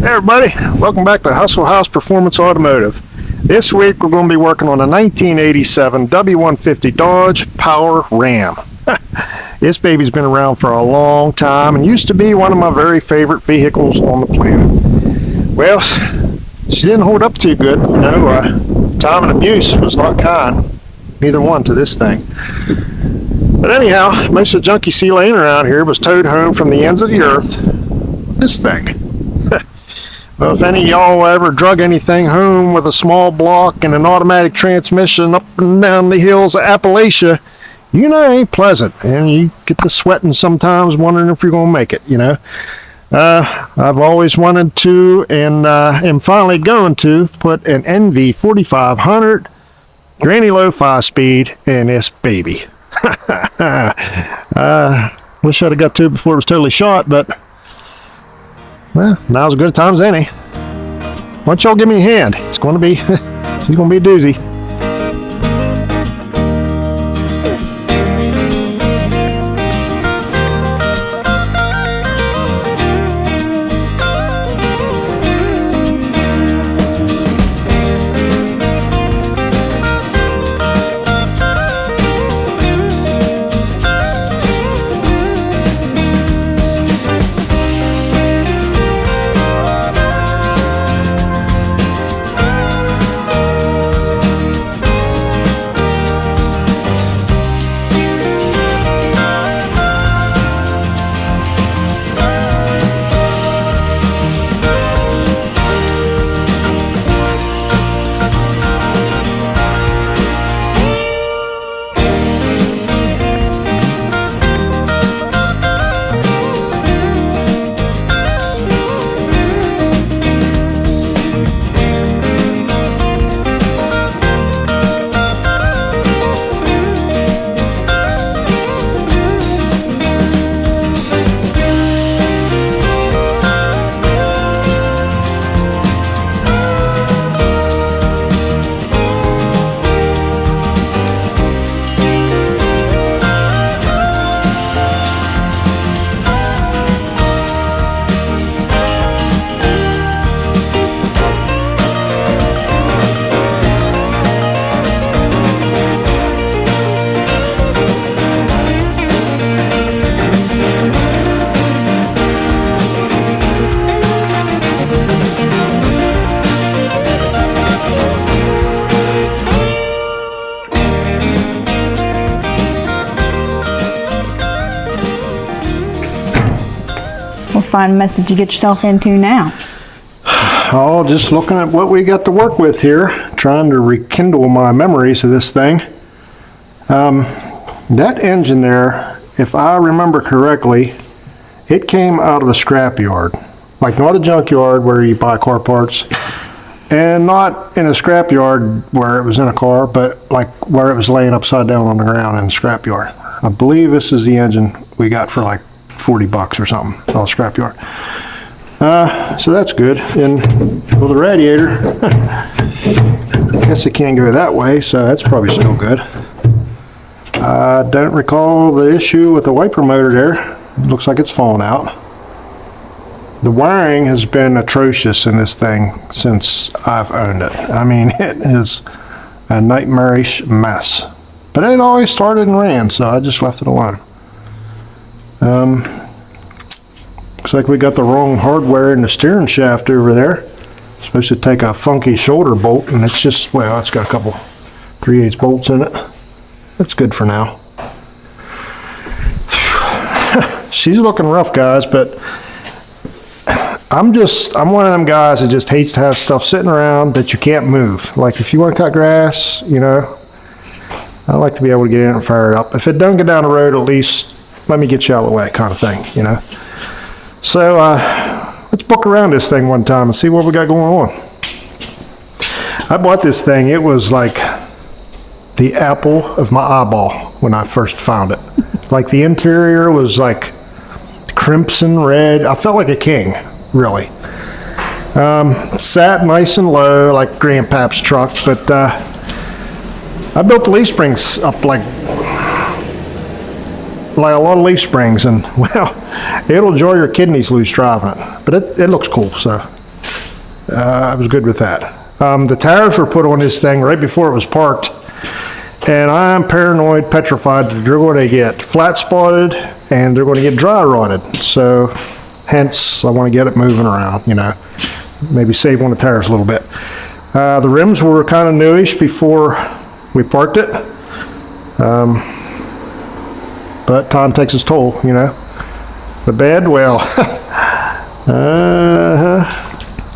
Hey everybody, welcome back to Hustle House Performance Automotive. This week we're going to be working on a 1987 W150 Dodge Power Ram. This baby's been around for a long time and used to be one of my very favorite vehicles on the planet. Well, she didn't hold up too good, you know. Time and abuse was not kind, neither one to this thing. But anyhow, most of the junk you see laying around here was towed home from the ends of the earth with this thing. Well, if any of y'all ever drug anything home with a small block and an automatic transmission up and down the hills of Appalachia, you know it ain't pleasant, and you get to sweating sometimes wondering if you're going to make it, you know. I've always wanted to, and am finally going to, put an NV4500 granny low 5-speed in this baby. Wish I'd have got to it before it was totally shot, but well, now's as good a time as any. Why don't y'all give me a hand? It's going to be, she's going to be a doozy. What fine mess did you get yourself into now? Oh, just looking at what we got to work with here, trying to rekindle my memories of this thing. That engine there, if I remember correctly, it came out of a scrapyard. Like not a junkyard where you buy car parts, and not in a scrapyard where it was in a car, but like where it was laying upside down on the ground in the scrapyard. I believe this is the engine we got for like $40 or something, all scrapyard. So that's good. And with the radiator, I guess it can't go that way, so that's probably still good. I don't recall the issue with the wiper motor there. It looks like it's fallen out. The wiring has been atrocious in this thing since I've owned it. I mean, it is a nightmarish mess. But it always started and ran, so I just left it alone. Looks like we got the wrong hardware in the steering shaft over there. It's supposed to take a funky shoulder bolt, and it's just, well, it's got a couple 3/8 bolts in it. That's good for now. She's looking rough, guys, but I'm one of them guys that just hates to have stuff sitting around that you can't move. Like if you want to cut grass, you know, I like to be able to get in and fire it up. If it don't get down the road, at least let me get you out of the way, kind of thing, you know. So let's book around this thing one time and see what we got going on. I bought this thing. It was like the apple of my eyeball when I first found it. Like the interior was like crimson red. I felt like a king, really. Sat nice and low like Grandpap's truck, but I built the leaf springs up like a lot of leaf springs, and well, it'll jar your kidneys loose driving it, but it looks cool. So I was good with that. The tires were put on this thing right before it was parked, and I'm paranoid, petrified that they're going to get flat spotted and they're going to get dry rotted. So hence I want to get it moving around, you know, maybe save on the tires a little bit. The rims were kind of newish before we parked it, but time takes its toll, you know. The bed, well,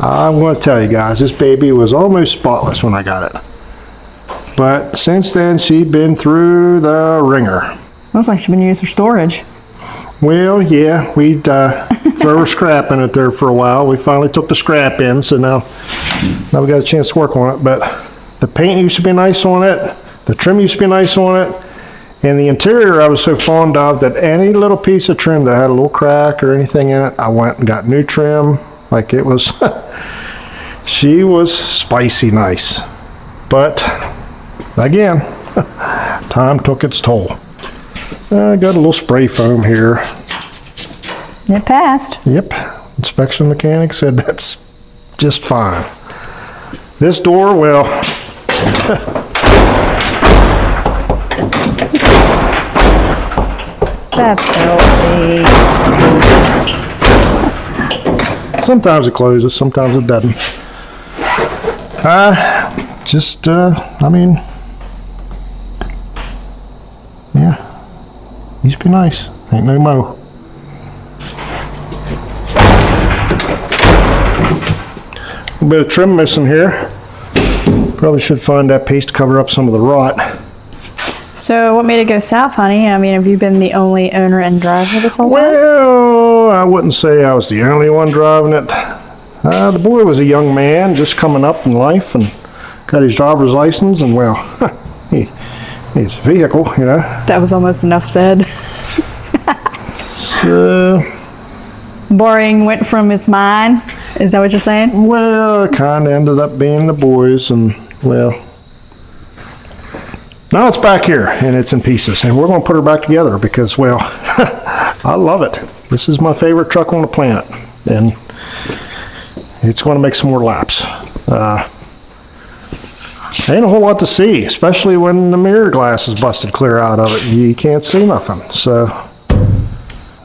I'm going to tell you guys, this baby was almost spotless when I got it. But since then, she'd been through the ringer. Looks like she's been used for storage. Well, yeah, we'd throw her scrap in it there for a while. We finally took the scrap in, so now we got a chance to work on it. But the paint used to be nice on it. The trim used to be nice on it. And the interior I was so fond of that any little piece of trim that had a little crack or anything in it, I went and got new trim. Like it was, she was spicy nice. But again, time took its toll. I got a little spray foam here. It passed. Yep, inspection mechanic said that's just fine. This door, well, That's filthy. sometimes it closes, sometimes it doesn't. I mean, yeah, used to be nice. Ain't no mo. A bit of trim missing here. Probably should find that piece to cover up some of the rot. So what made it go south, honey? I mean, have you been the only owner and driver this whole time? Well, I wouldn't say I was the only one driving it. The boy was a young man just coming up in life and got his driver's license, and well, his vehicle, you know. That was almost enough said. So, Boring went from its mine. Is that what you're saying? well, it kind of ended up being the boys, and well, now it's back here and it's in pieces, and we're going to put her back together because, well, I love it. This is my favorite truck on the planet, and it's going to make some more laps. Ain't a whole lot to see, especially when the mirror glass is busted clear out of it. You can't see nothing. So,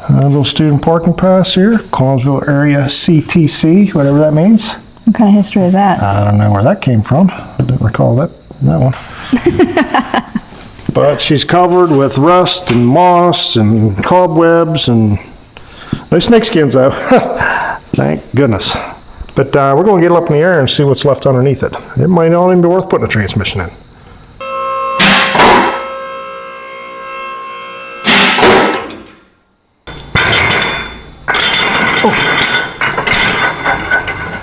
a little student parking pass here, Collinsville area CTC, whatever that means. What kind of history is that? I don't know where that came from. I didn't recall that one. But she's covered with rust and moss and cobwebs and no snakeskins though. Thank goodness. But we're going to get it up in the air and see what's left underneath it. It might not even be worth putting a transmission in.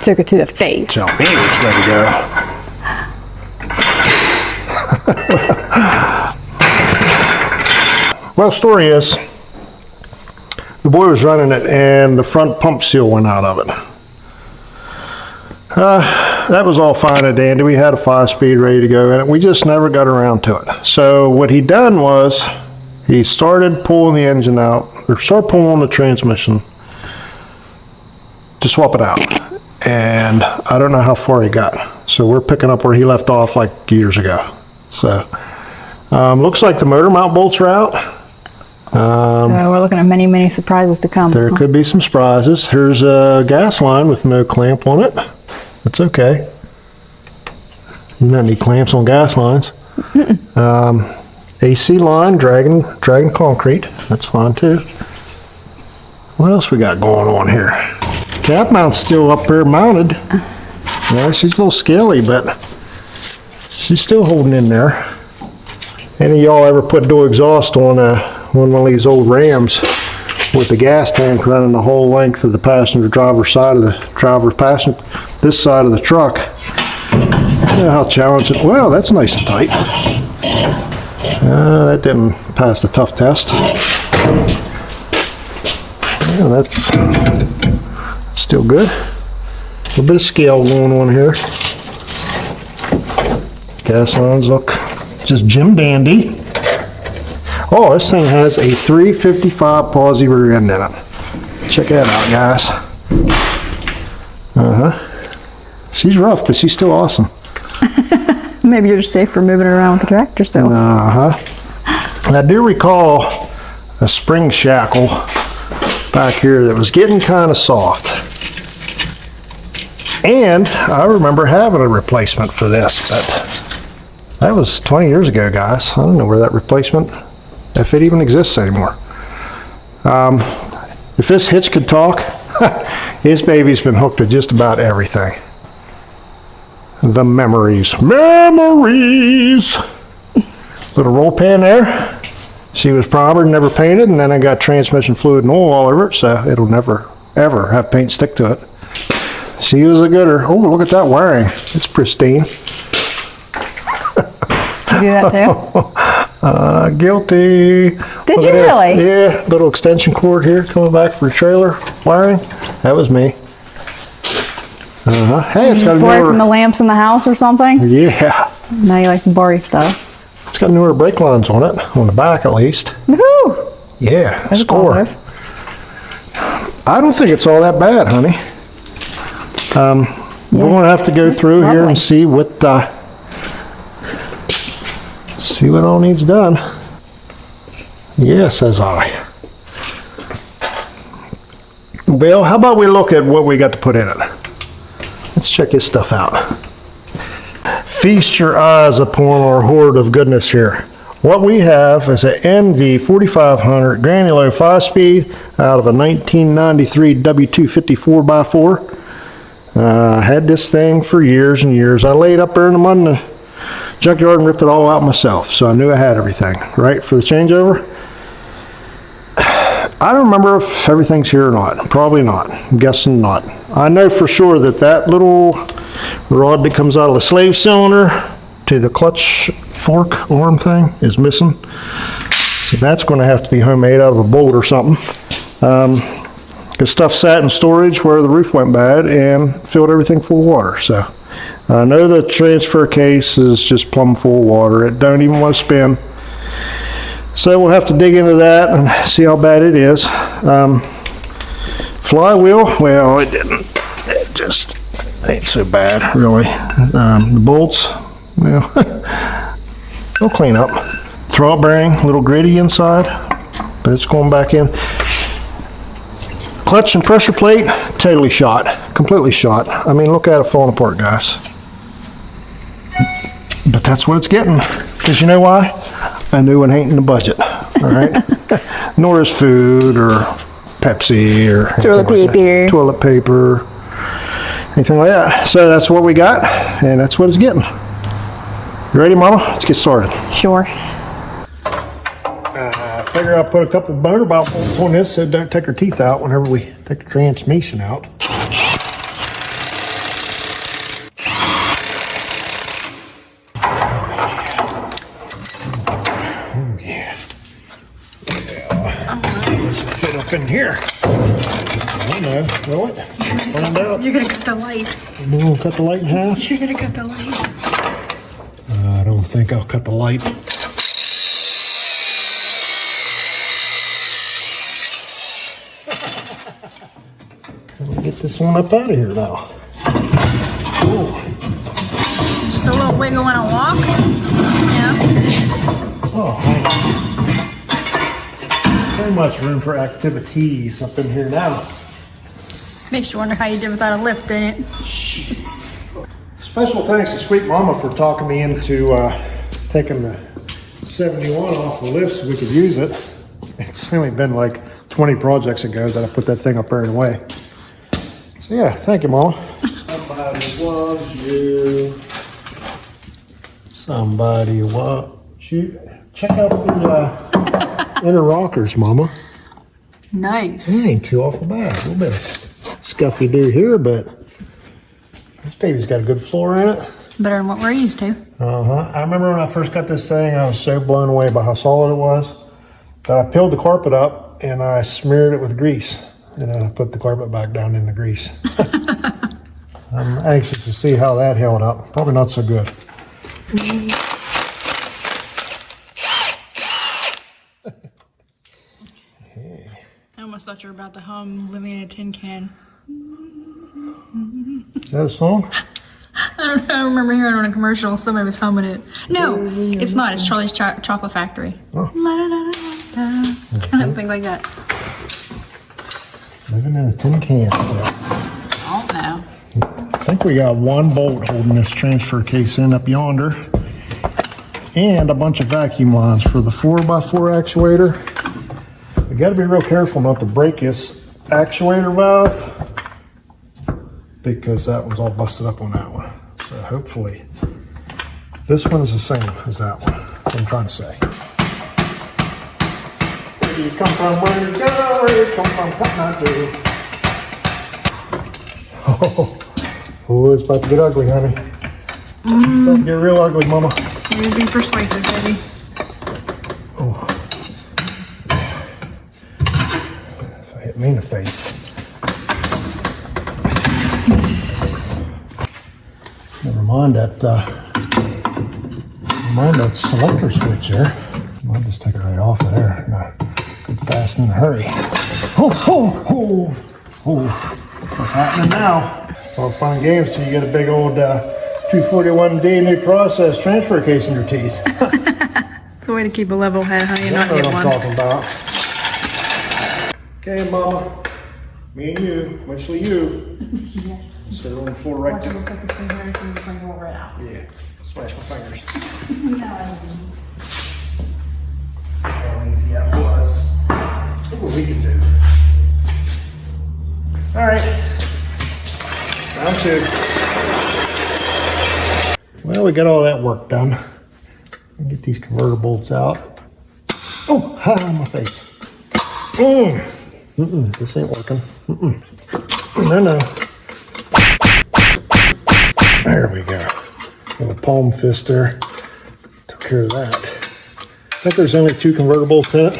Took it to the face. Tell me which way to go. Well, story is, the boy was running it and the front pump seal went out of it. That was all fine and dandy. We had a 5-speed ready to go in it. We just never got around to it. So what he done was, he started pulling the engine out, or started pulling the transmission to swap it out. And I don't know how far he got. So we're picking up where he left off like years ago. So, looks like the motor mount bolts are out. So we're looking at many, many surprises to come. There could be some surprises. Here's a gas line with no clamp on it. That's okay. You don't need clamps on gas lines. AC line, dragging concrete. That's fine too. What else we got going on here? Cap mount's still up there mounted. Yeah, she's a little scaly, but she's still holding in there. Any of y'all ever put dual exhaust on one of these old Rams with the gas tank running the whole length of the passenger driver's side of the this side of the truck? You know how challenging. Well, that's nice and tight. That didn't pass the tough test. Yeah, that's still good. A little bit of scale going on here. Gas lines look just Jim Dandy. Oh, this thing has a 355 posi rear end in it. Check that out, guys. She's rough, but she's still awesome. Maybe you're just safe for moving it around with the tractor still. And I do recall a spring shackle back here that was getting kind of soft. And I remember having a replacement for this, but that was 20 years ago, guys. I don't know where that replacement, if it even exists anymore. If this hitch could talk, this baby's been hooked to just about everything. The memories. Memories! Little roll pan there. She was primered, never painted, and then I got transmission fluid and oil all over it, so it'll never, ever have paint stick to it. She was a gooder. Oh, look at that wiring. It's pristine. Did you do that too? Guilty. Did you really? Yeah, little extension cord here coming back for trailer wiring. That was me. Hey, it's got a Borrow newer... from the lamps in the house or something? Yeah. Now you like to borrow stuff. It's got newer brake lines on it, on the back at least. Woohoo! Yeah, That's score. positive. I don't think it's all that bad, honey. We're going to have to go through here lovely. and see what all needs done. Yeah, says I. Well, how about we look at what we got to put in it? Let's check this stuff out. Feast your eyes upon our hoard of goodness here. What we have is an NV4500 granular 5-speed out of a 1993 W250 4x4. I had this thing for years and years. I laid up there in the mud in the junkyard and ripped it all out myself, so I knew I had everything, right, for the changeover. I don't remember if everything's here or not. Probably not. I'm guessing not. I know for sure that that little rod that comes out of the slave cylinder to the clutch fork arm thing is missing. So that's going to have to be homemade out of a bolt or something. Because stuff sat in storage where the roof went bad and filled everything full of water. So I know the transfer case is just plumb full of water. It don't even want to spin. So we'll have to dig into that and see how bad it is. Flywheel, well, it didn't. It just ain't so bad, really. The bolts, well, they'll clean up. Throttle bearing, a little gritty inside, but it's going back in. Clutch and pressure plate, totally shot, completely shot. I mean, look at it falling apart, guys. But that's what it's getting. Because you know why? I knew it ain't in the budget, all right? Nor is food or Pepsi or Toilet paper. Toilet paper, anything like that. So that's what we got, and that's what it's getting. You ready, Mama? Let's get started. Sure. I figure I'll put a couple motor bolts on this so it don't take her teeth out whenever we take the transmission out. Oh yeah. This will fit up in here. I know. Will it? Find out. You're gonna cut the light. You gonna cut the light in half? You're gonna cut the light. I don't think I'll cut the light. Let me get this one up out of here now. Ooh. Just a little wiggle and a walk. Yeah. Oh, so much room for activities up in here now. Makes you wonder how you did without a lift in it. Special thanks to Sweet Mama for talking me into taking the 71 off the lift so we could use it. It's only been like 20 projects ago that I put that thing up there and away. So yeah, thank you, Mama. Somebody loves you. Somebody wants you. Check out the inner rockers, Mama. Nice. It ain't too awful bad. A little bit of scuffy do here, but this baby's got a good floor in it. Better than what we're used to. I remember when I first got this thing, I was so blown away by how solid it was that I peeled the carpet up and I smeared it with grease. And then I put the carpet back down in the grease. I'm anxious to see how that held up. Probably not so good. I almost thought you were about to hum Living in a Tin Can. Is that a song? I remember hearing on a commercial somebody was humming it. No, it's not. It's Charlie's Chocolate Factory. Oh. Kind of thing like that. Living in a tin can. I don't know. I think we got one bolt holding this transfer case in up yonder, and a bunch of vacuum lines for the 4x4 actuator. We got to be real careful not to break this actuator valve, because that one's all busted up on that one. So hopefully this one is the same as that one. That's what I'm trying to say. Where do you come from? Where you go? Where you come from? Come on, dude. Oh, it's about to get ugly, honey. It's about to get real ugly, mama. You're being persuasive, baby. Oh. If I hit me in the face. Never mind that selector switch there. I'll just take it right off of there. No, good fast in a hurry. Oh. What's happening now? It's all fun and games till you get a big old 241 DNA process transfer case in your teeth. It's a way to keep a level head, honey, and not That's get what I'm one. talking about. Okay, mama. Me and you, mostly you. Yeah. Sit on the floor right there. Put this in here so you can roll right out. Yeah, smash my fingers. No. How easy that was. Look what we can do. All right, round two. Well, we got all that work done. Get these converter bolts out. Oh, ha, my face. This ain't working. No. There we go. Got a palm fister. Took care of that. I think there's only 2 converter bolts in it.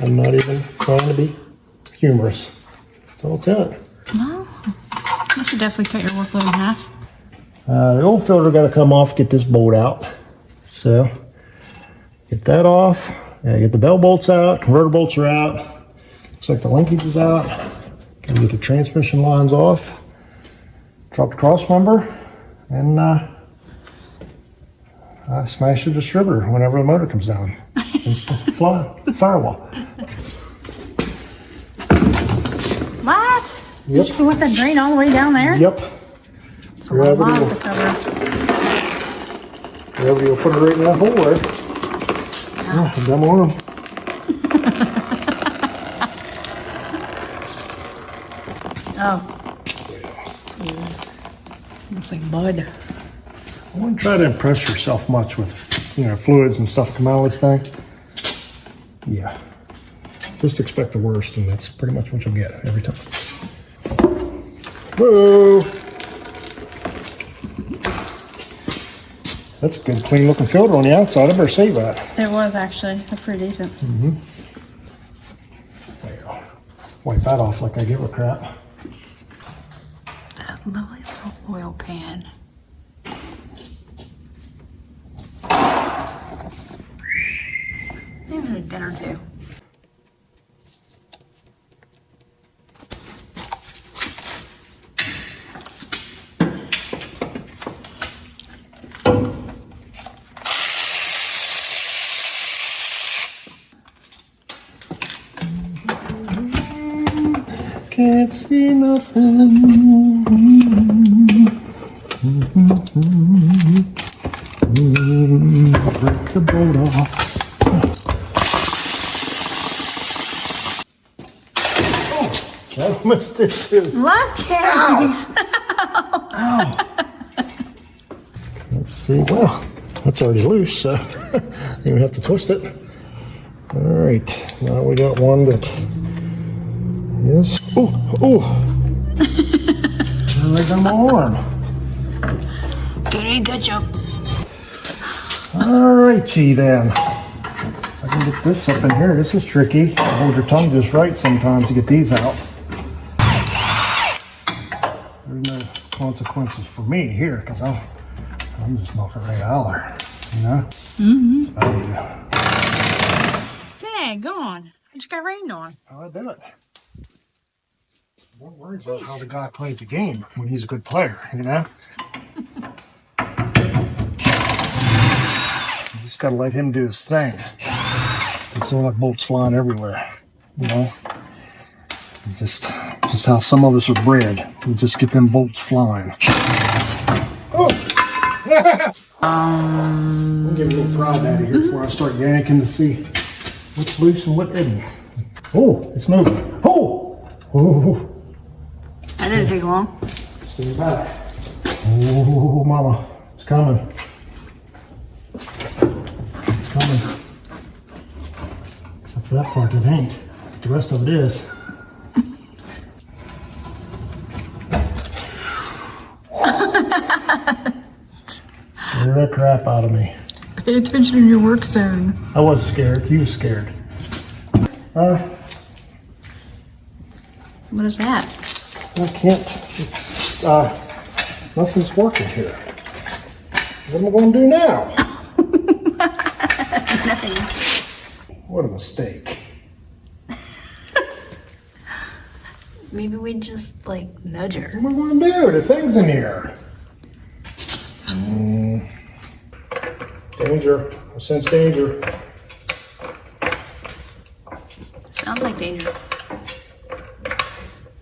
I'm not even trying to be humorous. That's all it's in it. Well, you should definitely cut your workload in half. The old filter got to come off, get this bolt out. So, get that off. Get the bell bolts out, converter bolts are out. Looks like the linkage is out. Can get the transmission lines off. Drop the cross member, and smash the distributor whenever the motor comes down. Firewall. What? Yep. You want that drain all the way down there? Yep. It's a lot of miles to cover. Gravity will put it right in that hole there. Oh, dumb on them. Oh. Looks like mud. I wouldn't try to impress yourself much with, fluids and stuff come out of this thing. Yeah. Just expect the worst, and that's pretty much what you'll get every time. Whoa! That's a good, clean looking filter on the outside. I better save that. It was actually. It's pretty decent. There you go. Wipe that off like I give a crap. That lovely little oil pan. Maybe a dinner too. Can't see nothing. Break the bolt off. Oh, I almost did too. Love carries. Ow. Let's see. Well, that's already loose, so you don't have to twist it. All right. Now we got one that is. Oh. Right on my arm. Good job. All righty then. I can get this up in here. This is tricky. Hold your tongue just right sometimes to get these out. There's no consequences for me here because I'm just knocking right out there. That's what I do. Dang, go on. I just got rained on. How I do it. One worries about how the guy played the game when he's a good player, you know? You just gotta let him do his thing. It's all like bolts flying everywhere, you know? Just how some of us are bred. We just get them bolts flying. Oh! I'll give a little prod out of here before I start yanking to see what's loose and what isn't. Oh, it's moving. Oh! Oh! That didn't take long. Stand by. Oh, mama. It's coming. It's coming. Except for that part that ain't. The rest of it is. Scare the crap out of me. Pay attention to your work zone. I wasn't scared. He was scared. What is that? I can't. It's, nothing's working here. What am I going to do now? Nothing. What a mistake. Maybe we just, like, nudge her. What am I going to do? The thing's in here. Danger. I sense danger. Sounds like danger.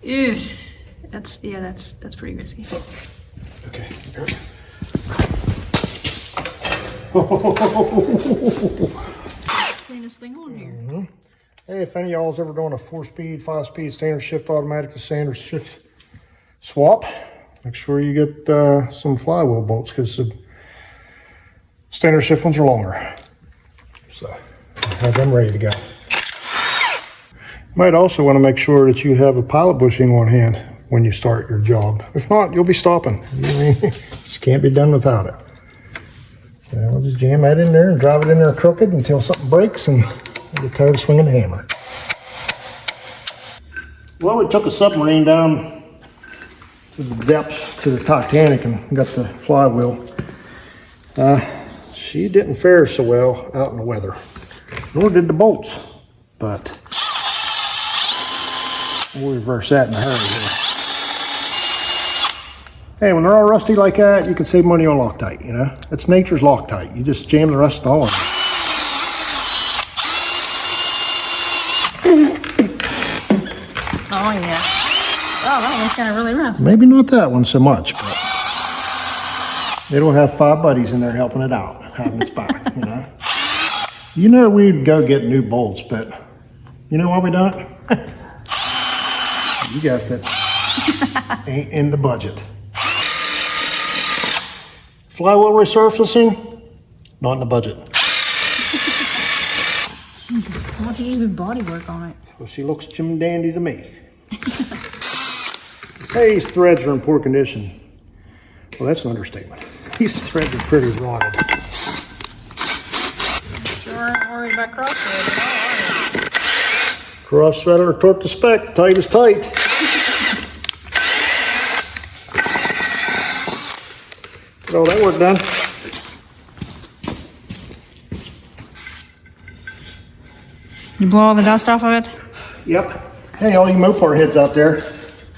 Ew. That's pretty risky. Okay. Cleanest thing on here. Hey, if any of y'all's ever doing a 4-speed, 5-speed standard shift automatic to standard shift swap, make sure you get some flywheel bolts because the standard shift ones are longer. So have them ready to go. Might also want to make sure that you have a pilot bushing on hand when you start your job. If not, you'll be stopping. Just can't be done without it. So we'll just jam that in there and drive it in there crooked until something breaks and we'll get tired of swinging the hammer. Well, we took a submarine down to the depths to the Titanic and got the flywheel. She didn't fare so well out in the weather, nor did the bolts, but we'll reverse that in a hurry here. Hey, when they're all rusty like that, you can save money on Loctite, you know? It's nature's Loctite. You just jam the rust all in. Oh, yeah. Oh, that one's kind of really rough. Maybe not that one so much, but it'll have 5 buddies in there helping it out, having its back, you know? You know we'd go get new bolts, but you know why we don't? You guessed it. Ain't in the budget. Flywheel resurfacing, not in the budget. Why don't you use the body work on it? Well, she looks Jim Dandy to me. Hey, these threads are in poor condition. Well, that's an understatement. These threads are pretty rotted. Sure aren't worried about cross-threading, are you? Cross-threaded or torque to spec, tight is tight. Get all that work done. You blow all the dust off of it? Yep. Hey, all you Mopar heads out there.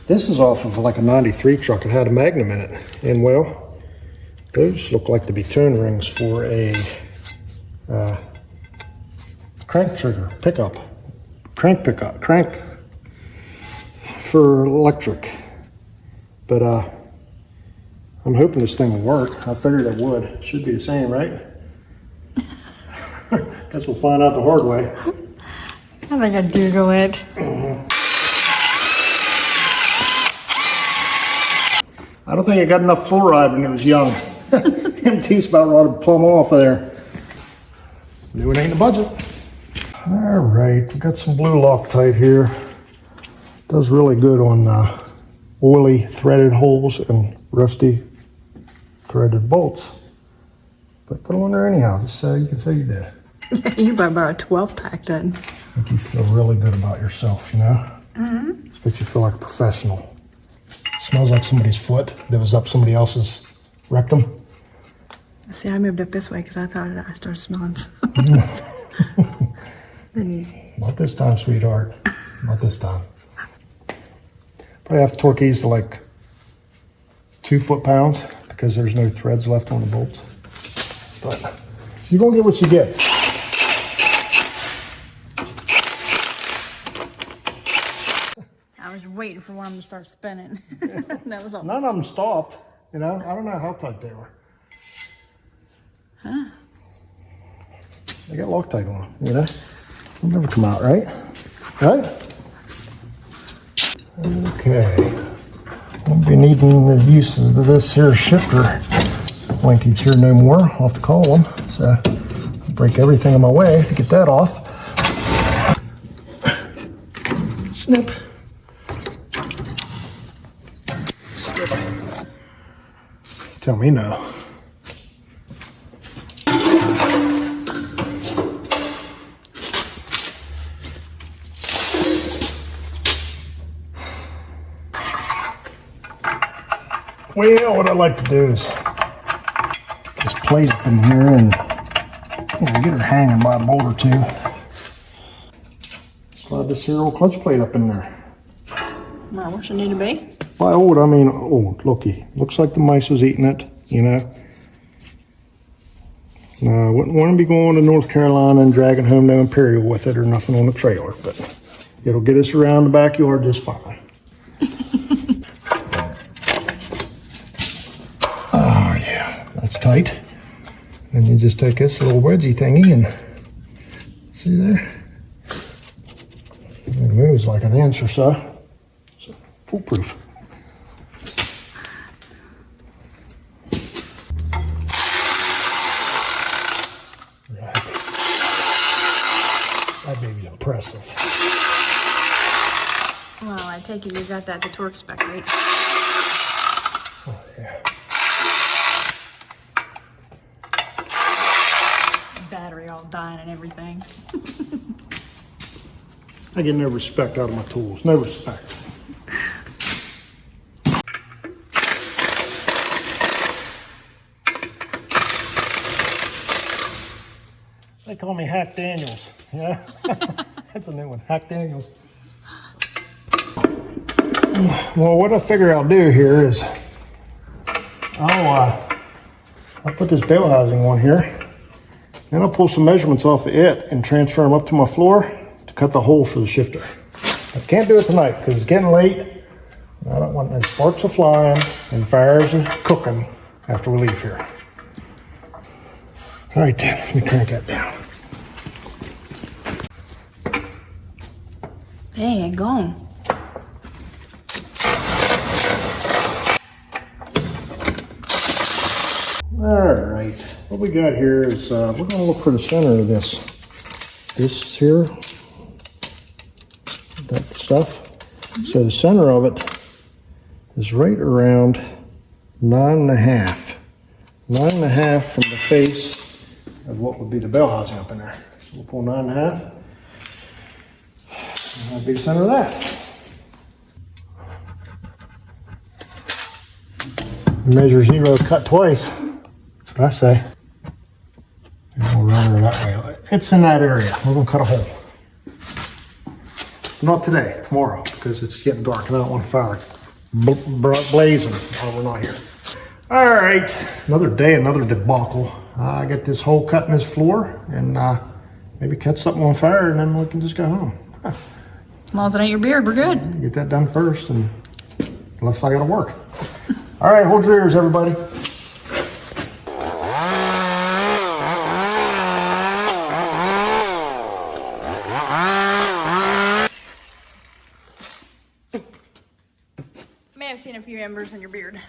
This is off of like a 93 truck. It had a Magnum in it. And well, those look like to be turn rings for a crank trigger pickup. Crank pickup. Crank for electric. But I'm hoping this thing will work. I figured it would. It should be the same, right? Guess we'll find out the hard way. I think I'd Google it. I don't think I got enough fluoride when it was young. MT's about rotted plumb off of there. Knew it ain't the budget. All right, we got some blue Loctite here. Does really good on oily threaded holes and rusty threaded bolts. But put them on there anyhow, just so you can say you did. You better borrow a 12-pack then. Make you feel really good about yourself, you know? Mm-hmm. Just makes you feel like a professional. It smells like somebody's foot that was up somebody else's rectum. See, I moved up this way because I thought I started smelling something. Not this time, sweetheart. Not this time. Probably have to torque these to like 2 foot-pounds because there's no threads left on the bolts. But so you're gonna get what you get. I was waiting for one of them to start spinning. That was all. None of them stopped. You know, I don't know how tight they were. Huh? They got Loctite on them, you know? They'll never come out, right? Right? Okay. Won't be needing the uses of this here shifter linkage here no more. I'll have to call them. So I'll break everything in my way to get that off. Snip. Snip. Tell me no. Well, what I like to do is just plate up in here and get her hanging by a bolt or two. Slide this here old clutch plate up in there. Well, where should it need to be? By old, I mean old. Looky, looks like the mice was eating it, you know. I wouldn't want to be going to North Carolina and dragging home no Imperial with it or nothing on the trailer, but it'll get us around the backyard just fine. Oh yeah, that's tight. And you just take this little wedgie thingy and see there? It moves like an inch or so. So foolproof. That baby's impressive. Well, I take it you got that to torque spec, right? Oh, yeah. Battery all dying and everything. I get no respect out of my tools. No respect. They call me Hack Daniels. Yeah, that's a new one. Hack Daniels. Well, what I figure I'll do here is I'll put this bale housing on here, and I'll pull some measurements off of it and transfer them up to my floor to cut the hole for the shifter. I can't do it tonight because it's getting late. I don't want no sparks are flying and fires are cooking after we leave here. All right, then, let me crank that down. Hey, it gone. All right, what we got here is we're going to look for the center of this here, that stuff. So the center of it is right around 9.5. 9.5 from the face of what would be the bell housing up in there. So we'll pull 9.5. And that'll be the center of that. Measure 0, cut twice. That's what I say. And we'll run her that way. It's in that area. We're going to cut a hole. Not today, tomorrow, because it's getting dark and I don't want to fire blazing while we're not here. All right, another day, another debacle. I get this hole cut in this floor and maybe catch something on fire and then we can just go home. As long as it ain't your beard, we're good. Get that done first, and unless I gotta work. All right, hold your ears, everybody. May have seen a few embers in your beard.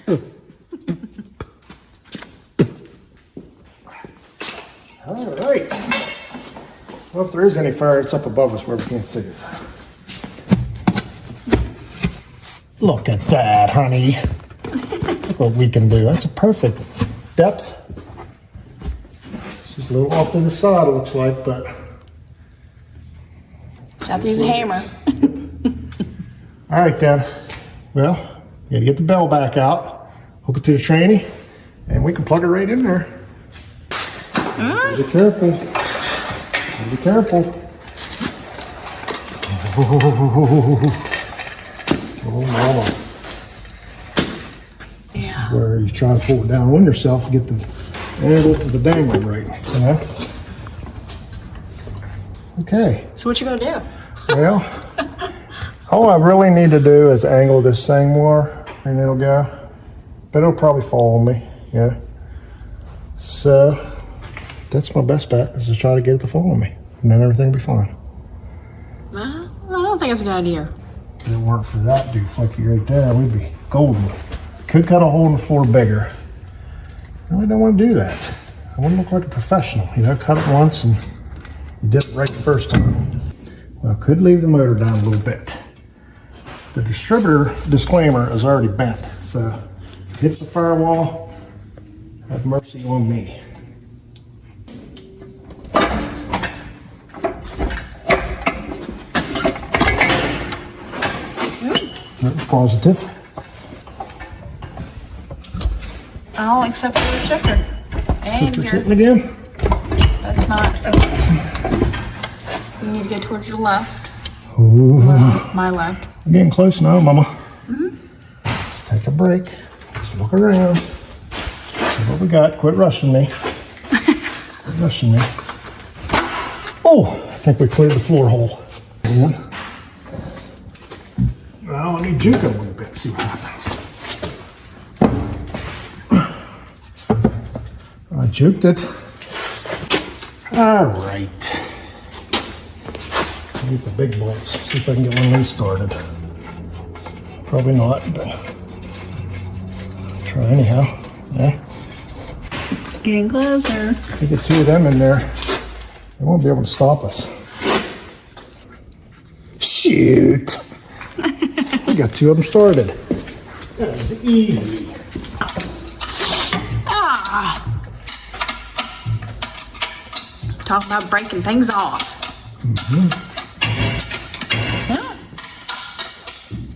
All right. Well, if there is any fire, it's up above us where we can't see it. Look at that, honey. Look what we can do. That's a perfect depth. It's just a little off to the side, it looks like, but... Just have to use a hammer. All right, then. Well, you gotta get the bell back out, hook it to the tranny, and we can plug it right in there. Be careful. Be careful. Oh, mama. where you try to pull it down on yourself to get the angle of the dangling right, you know? Okay. So what you gonna do? Well, all I really need to do is angle this thing more and it'll go. But it'll probably fall on me, yeah. So that's my best bet, is to try to get it to fall on me. And then everything will be fine. I don't think it's a good idea. If it weren't for that doofucky right there, we'd be golden. Could cut a hole in the floor bigger. I really don't want to do that. I want to look like a professional, you know, cut it once and you did it right the first time. Well, I could leave the motor down a little bit. The distributor disclaimer is already bent, so if it hits the firewall, have mercy on me. That's positive. I'll accept your shifter. And Shifter's your, hitting again. that's not, you need to go towards your left. Ooh. Well, my left. I'm getting close now, Mama. Let's take a break. Let's look around. See what we got. Quit rushing me. Quit rushing me. Oh, I think we cleared the floor hole. Yeah. Now let me juke it a little bit, see what happens. I juked it. All right. Get the big bolts, see if I can get one of these started. Probably not, but try anyhow. Yeah. Getting closer. If we get two of them in there, they won't be able to stop us. Shoot! We got two of them started. That was easy. Ah! Talk about breaking things off.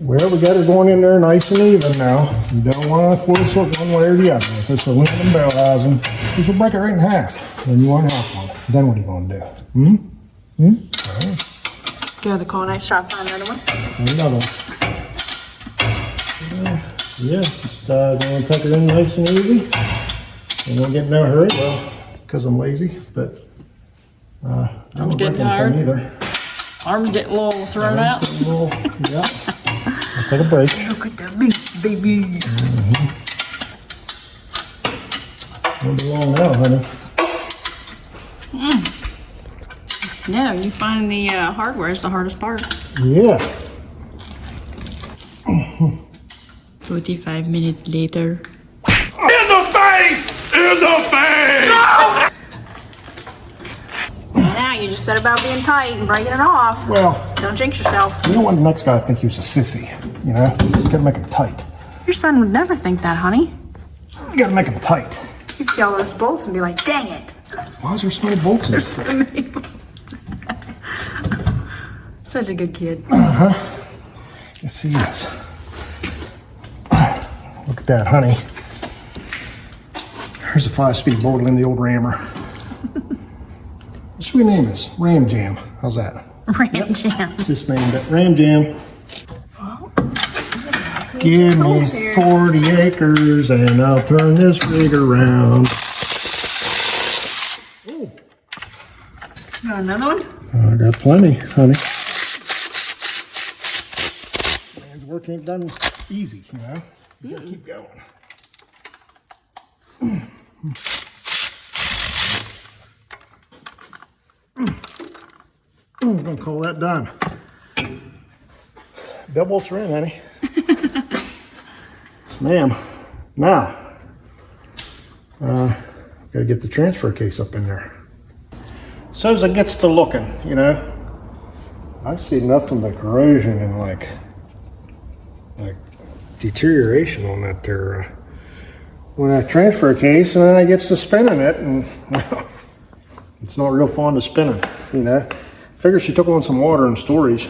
Well, we got it going in there nice and even now. You don't want to force it one way or the other. If it's aluminum bell housing, you should break it right in half. Then you won't have one. Then what are you going to do? All right. Go to the corner, try to find another one. Another one. Yeah, just going to tuck it in nice and easy. And don't get in no hurry. Well, because I'm lazy, but I don't getting break anything tired. either. Arms getting a little thrown out. Yeah. I'll take a break. Look at that big baby. Won't be long now, honey. No, you find the hardware is the hardest part. Yeah. 45 minutes later. In the face! In the face! Now you just said about being tight and breaking it off. Well, Don't jinx yourself. you don't want the next guy to think he was a sissy. You know? You gotta make him tight. Your son would never think that, honey. You gotta make him tight. You'd see all those bolts and be like, dang it. Why is there so many bolts in There's this? so many bolts. Such a good kid. Yes, he is. Look at that, honey. Here's a 5-speed motor in the old rammer. What should we name this? Ram Jam. How's that? Ram Jam. Just named it Ram Jam. Give me 40 acres and I'll turn this rig around. Ooh. Got another one? I got plenty, honey. Man's work ain't done easy, you know? You gotta keep going. I'm gonna call that done. Bell bolts are in, honey. Yes, ma'am. Now, gotta get the transfer case up in there. So as it gets to looking, you know, I see nothing but corrosion and like deterioration on that there. When I transfer case, and then I gets to spinning it, and well, it's not real fond of spinning, you know. Figure she took on some water in storage,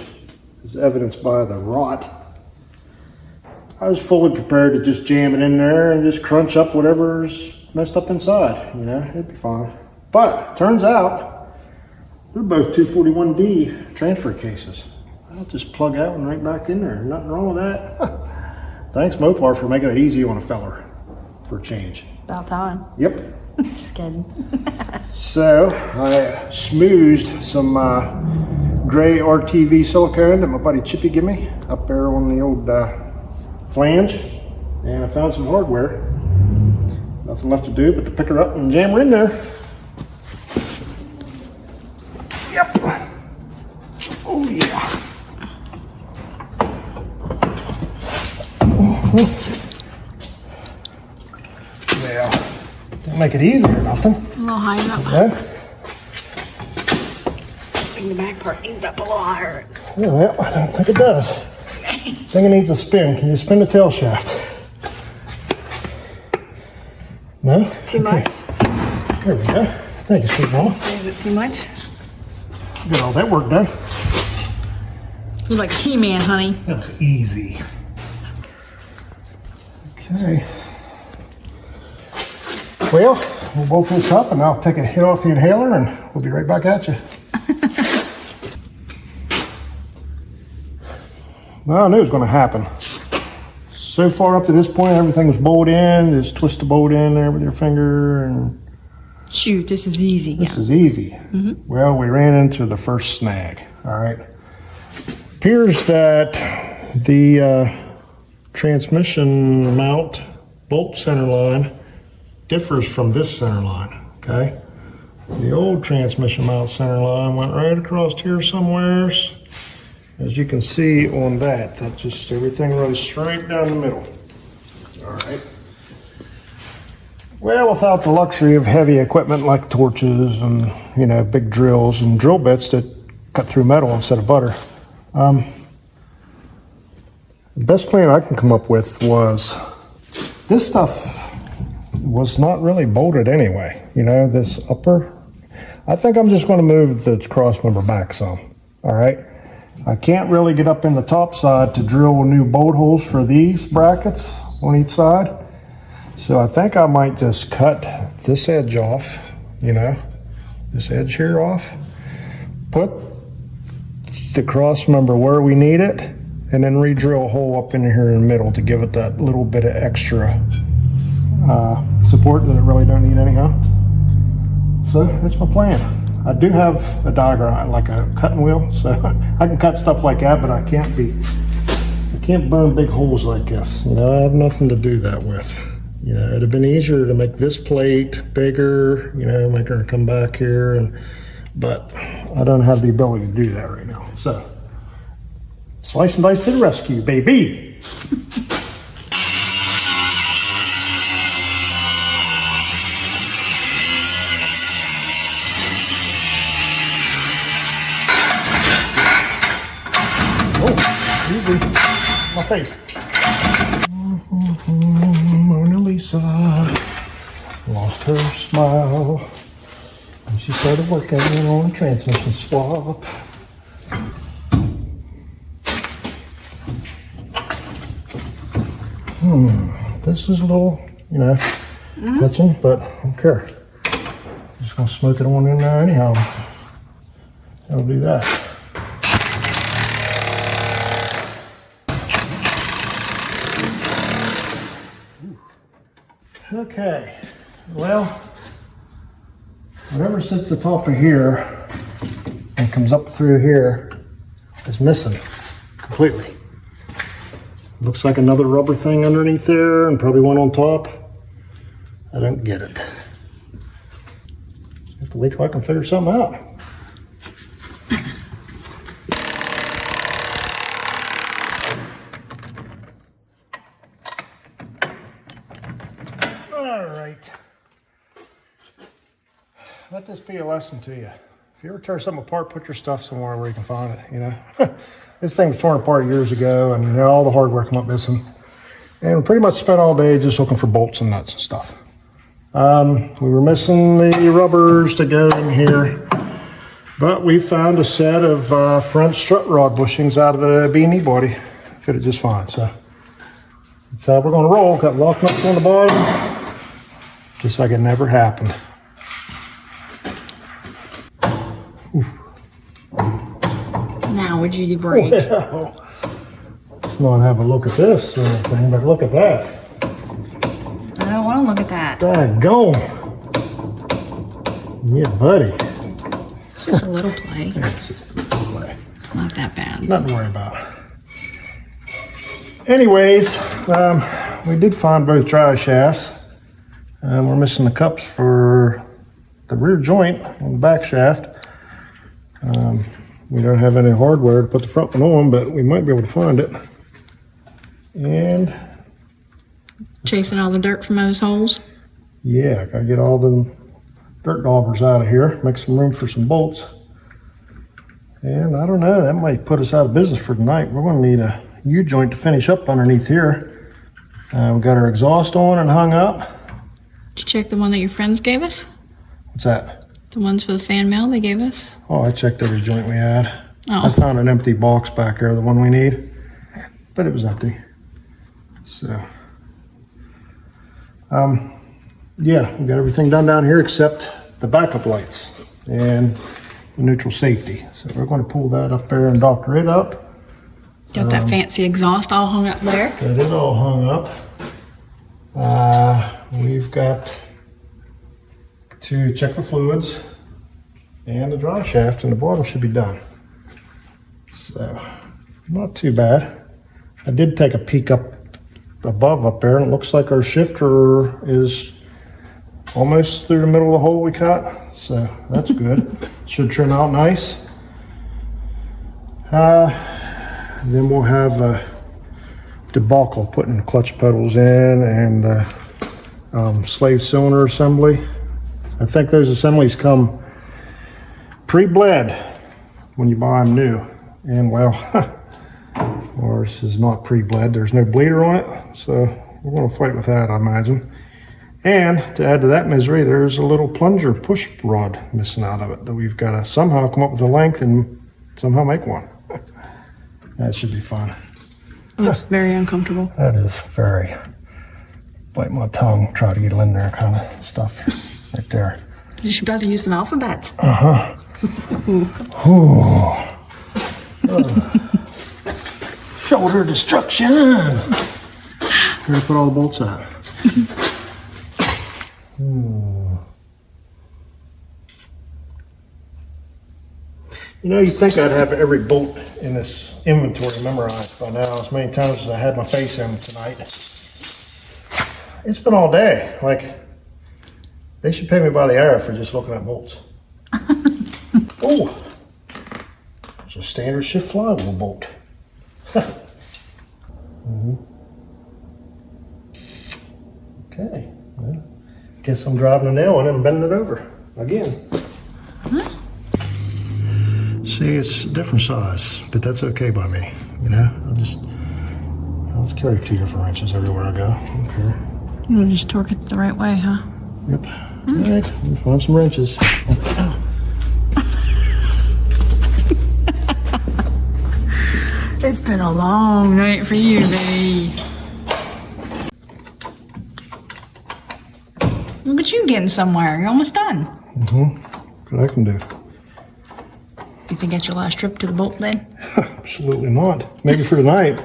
as evidenced by the rot. I was fully prepared to just jam it in there and just crunch up whatever's messed up inside, you know, it'd be fine. But turns out they're both 241D transfer cases. I'll just plug that one right back in there. Nothing wrong with that. Thanks Mopar for making it easy on a feller. for a change. About time. Yep. Just kidding. So I smoothed some gray RTV silicone that my buddy Chippy gave me up there on the old flange, and I found some hardware. Nothing left to do but to pick her up and jam her in there. Yep. Oh yeah. Well, didn't make it easy or nothing. A little higher up. Yeah. I think the back part needs up a little higher. Yeah, well, I don't think it does. I think it needs a spin. Can you spin the tail shaft? No? Too much? There we go. Thank you, sweet mama. Is it too much? Get all that work done. You're like He-Man, honey. That was easy. Okay. Well, we'll bolt this up and I'll take a hit off the inhaler and we'll be right back at you. Well, I knew it was going to happen. So far up to this point, everything was bolted in. Just twist the bolt in there with your finger and... Shoot, this is easy. This is easy. Well, we ran into the first snag. All right. Appears that the transmission mount bolt center line differs from this center line. Okay. The old transmission mount center line went right across here somewheres. As you can see on that just everything runs straight down the middle. All right. Well, without the luxury of heavy equipment like torches and, you know, big drills and drill bits that cut through metal instead of butter, the best plan I can come up with was this stuff was not really bolted anyway. You know, this upper, I think I'm just going to move the cross member back some. All right. I can't really get up in the top side to drill new bolt holes for these brackets on each side. So I think I might just cut this edge off, you know, this edge here off, put the cross member where we need it, and then re-drill a hole up in here in the middle to give it that little bit of extra support that it really don't need anyhow. So that's my plan. I do have a diagram, like a cutting wheel, so I can cut stuff like that, but I can't burn big holes like this. You know, I have nothing to do that with. You know, it'd have been easier to make this plate bigger, you know, make her come back here, but I don't have the ability to do that right now. So, slice and dice to the rescue, baby. Oh, easy. My face. Mona Lisa lost her smile and she started working on a transmission swap. This is a little, you know, touching, but I don't care. I'm just gonna smoke it on in there anyhow. I'll do that. Okay, well, whatever sits the top of here and comes up through here is missing completely. Looks like another rubber thing underneath there and probably one on top. I don't get it. I have to wait till I can figure something out. All right. Let this be a lesson to you. If you ever tear something apart, put your stuff somewhere where you can find it, you know. This thing was torn apart years ago and, you know, all the hardware come up missing. And we pretty much spent all day just looking for bolts and nuts and stuff. We were missing the rubbers to go in here, but we found a set of front strut rod bushings out of the B&E body. Fitted just fine, so that's how we're gonna roll. Got lock nuts on the bottom, just like it never happened. Now, what did you break? Well, let's not have a look at this thing, but look at that. I don't want to look at that. Daggone. Yeah, buddy. It's just a little play. It's just a little play. Not that bad. Nothing to worry about. Anyways, we did find both drive shafts. We're missing the cups for the rear joint on the back shaft. We don't have any hardware to put the front one on, but we might be able to find it. And Chasing all the dirt from those holes. yeah, gotta get all the dirt daubers out of here, make some room for some bolts. And I don't know, that might put us out of business for tonight. We're gonna need a U-joint to finish up underneath here. We got our exhaust on and hung up. Did you check the one that your friends gave us? What's that? The ones for the fan mail they gave us? Oh, I checked every joint we had. Oh. I found an empty box back there, the one we need, but it was empty. So, yeah, we got everything done down here except the backup lights and the neutral safety. So we're going to pull that up there and doctor it up. Got that fancy exhaust all hung up there. Got it all hung up. We've got to check the fluids and the drive shaft, and the bottom should be done. So, not too bad. I did take a peek up above up there, and it looks like our shifter is almost through the middle of the hole we cut. So, that's good. Should trim out nice. Then we'll have a debacle putting the clutch pedals in and the slave cylinder assembly. I think those assemblies come pre-bled when you buy them new. And well, ours is not pre-bled. There's no bleeder on it. So we're going to fight with that, I imagine. And to add to that misery, there's a little plunger push rod missing out of it that we've got to somehow come up with a length and somehow make one. That should be fun. That's very uncomfortable. That is very, bite my tongue, try to get it in there kind of stuff right there. You should better use some alphabets. Shoulder destruction. Where to put all the bolts at? You know, you'd think I'd have every bolt in this inventory memorized by now, as many times as I had my face in tonight. It's been all day. Like, they should pay me by the hour for just looking at bolts. Oh, it's a standard shift flywheel bolt. Okay, well, guess I'm driving a nail in it and bending it over again. See, it's a different size, but that's okay by me. You know, I'll just carry 2 different wrenches everywhere I go. Okay. You'll just torque it the right way, huh? Yep. All right, let me find some wrenches. It's been a long night for you, baby. Look at you getting somewhere. You're almost done. What I can do. You think that's your last trip to the bolt bed? Absolutely not. Maybe for tonight.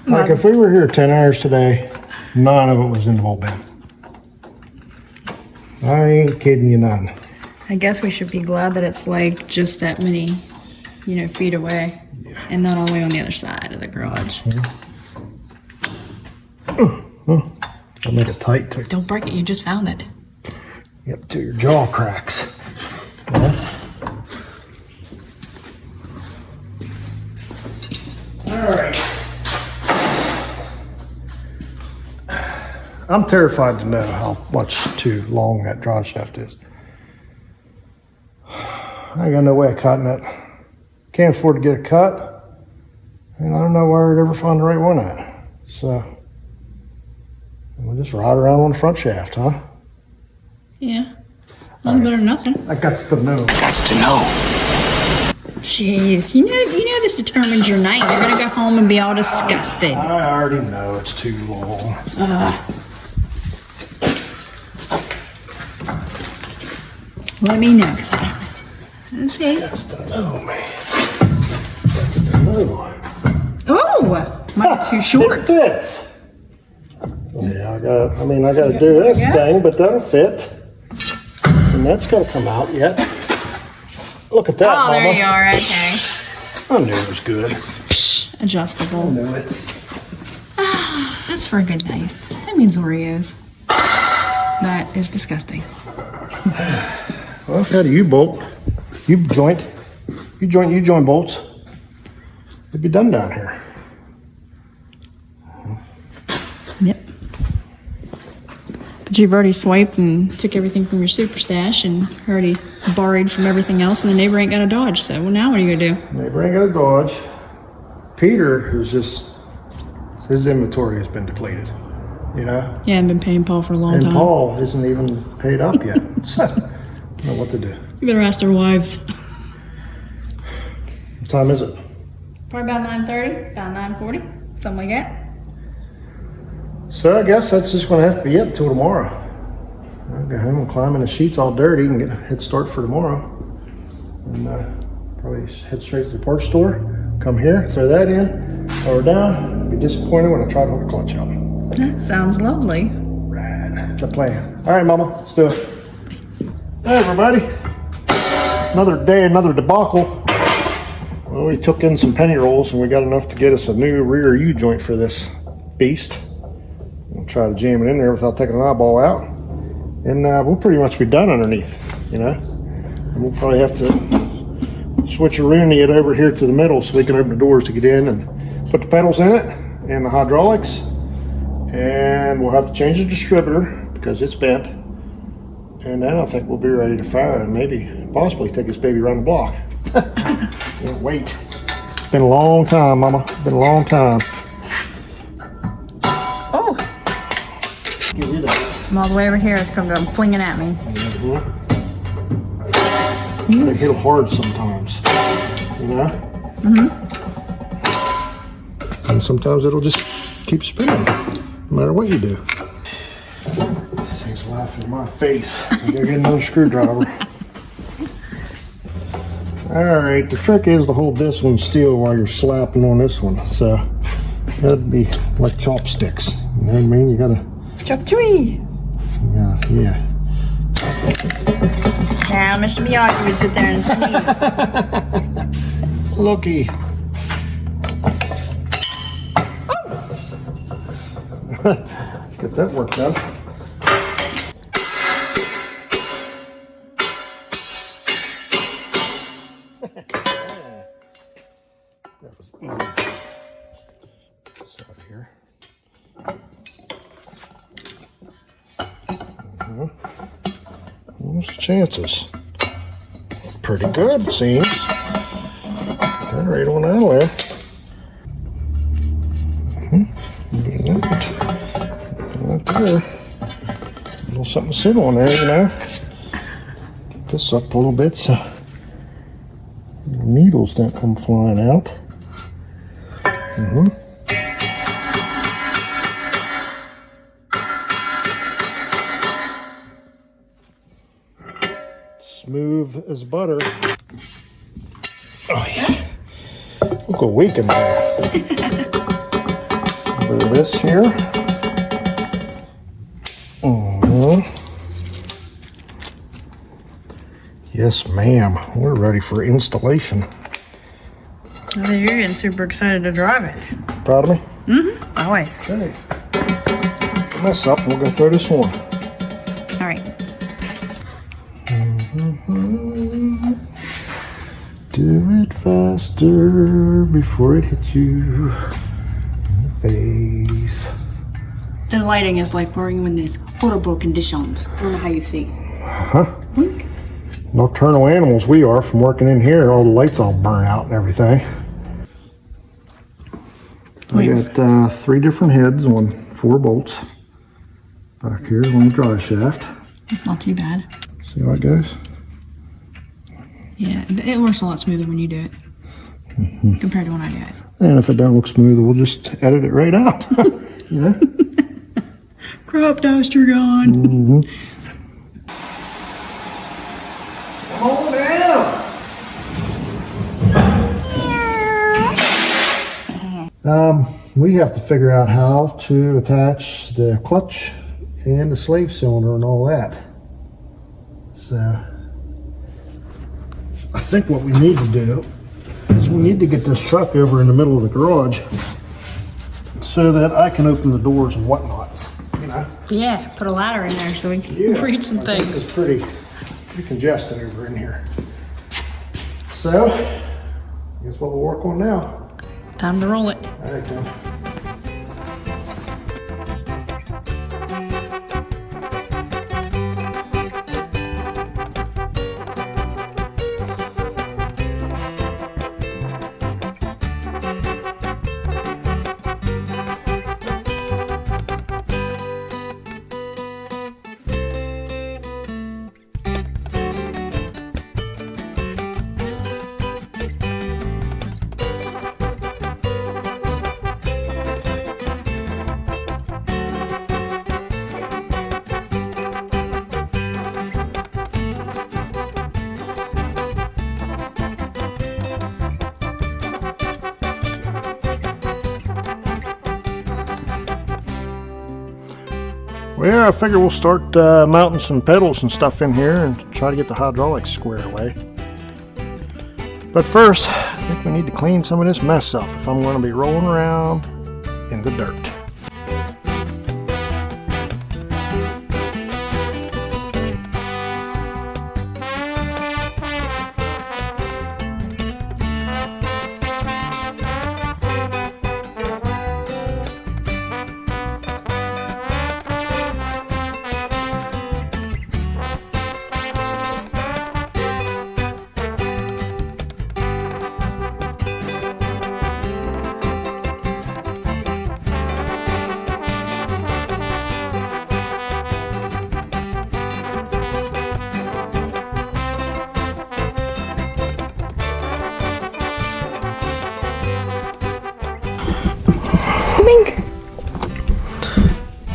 Like if we were here 10 hours today, none of it was in the bolt bed. I ain't kidding you none. I guess we should be glad that it's like just that many, feet away. Yeah. And not all the way on the other side of the garage. I'll make it tight too. Don't break it, you just found it. Yep, to your jaw cracks. Yeah. All right. I'm terrified to know how much too long that drive shaft is. I ain't got no way of cutting it. Can't afford to get it cut. And I don't know where I'd ever find the right one at. So we'll just ride around on the front shaft, huh? Yeah. Nothing better than nothing. I got to know. That's to know. Jeez, you know this determines your night. You're gonna go home and be all disgusted. I already know it's too long. Let me know, because I don't. Let's see. That's to know, man. That's to know. Oh, might be too short. It fits. Yeah, I gotta do this thing, but that'll fit. And that's gotta come out yet. Look at that, Oh, Mama. there you are. Okay. I knew it was good. Adjustable. I knew it. That's for a good night. That means Oreos. That is disgusting. Well, I've had a U-bolt, U-joint bolts. It'd be done down here. Yep. But you've already swiped and took everything from your super stash and already borrowed from everything else, and the neighbor ain't got a Dodge. So, well, now what are you gonna do? Neighbor ain't got a Dodge. Peter is just, his inventory has been depleted, you know? Yeah, I've been paying Paul for a long And time. Paul isn't even paid up yet. So, I don't know what to do. You better ask their wives. What time is it? Probably about 9:30, about 9:40, something like that. So I guess that's just gonna have to be it until tomorrow. I'll go home and climb in the sheets all dirty and get a head start for tomorrow. And probably head straight to the parts store, come here, throw that in, power down, be disappointed when I try to hook a clutch out. That sounds lovely. Right, it's a plan. All right, Mama, let's do it. Hey, everybody. Another day, another debacle. Well, we took in some penny rolls and we got enough to get us a new rear U-joint for this beast. We'll try to jam it in there without taking an eyeball out. And we'll pretty much be done underneath, you know. And we'll probably have to switcheroonie it over here to the middle so we can open the doors to get in and put the pedals in it and the hydraulics. And we'll have to change the distributor because it's bent. And then I think we'll be ready to fire and maybe, possibly take this baby around the block. Can't wait. It's been a long time, Mama. It's been a long time. Oh, Give you that. I'm all the way over here. It's come flinging at me. They hit hard sometimes, you know? And sometimes it'll just keep spinning, no matter what you do. This thing's laughing in my face. I gotta get another screwdriver. Alright, the trick is to hold this one still while you're slapping on this one. So, that'd be like chopsticks. You know what I mean? You gotta, Chop tree. yeah. Now, Mr. Miyagi would sit there and sneeze. Looky. Get that work done. That was easy. This out of here. What's the chances? Pretty good, it seems. That right on out of there. Right there. A little something to sit on there, you know. Get this up a little bit so needles don't come flying out. Smooth as butter. Oh yeah. Look a week in there. Over this here. Yes, ma'am. We're ready for installation. You're getting super excited to drive it. Proud of me? Always. Okay. Mess up, we'll go throw this on. All right. Do it faster before it hits you in the face. The lighting is like pouring in these horrible conditions. I don't know how you see. Nocturnal animals we are from working in here. All the lights all burn out and everything. I got 3 different heads on 4 bolts. Back here on the drive shaft. It's not too bad. See how it goes? Yeah, it works a lot smoother when you do it compared to when I do it. And if it don't look smooth, we'll just edit it right out. You know? Crop duster gone. Come on down. we have to figure out how to attach the clutch and the slave cylinder and all that. So I think what we need to do is we need to get this truck over in the middle of the garage so that I can open the doors and whatnots, you know? Yeah, put a ladder in there so we can read some things. This is pretty congested over in here. So, here's what we'll work on now. Time to roll it. All right, Tim. Well, I figure we'll start mounting some pedals and stuff in here and try to get the hydraulics squared away. But first, I think we need to clean some of this mess up if I'm going to be rolling around in the dirt.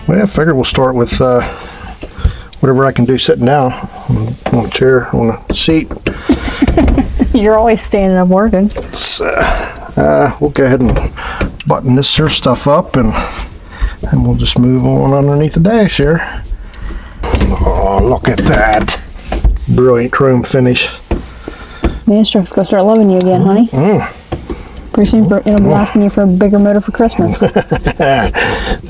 Well, I figured we'll start with whatever I can do sitting down on a chair, on a seat. You're always standing up working. So, we'll go ahead and button this here stuff up and we'll just move on underneath the dash here. Oh, look at that. Brilliant chrome finish. Man, this truck's gonna start loving you again, honey. Pretty soon it'll be asking you for a bigger motor for Christmas.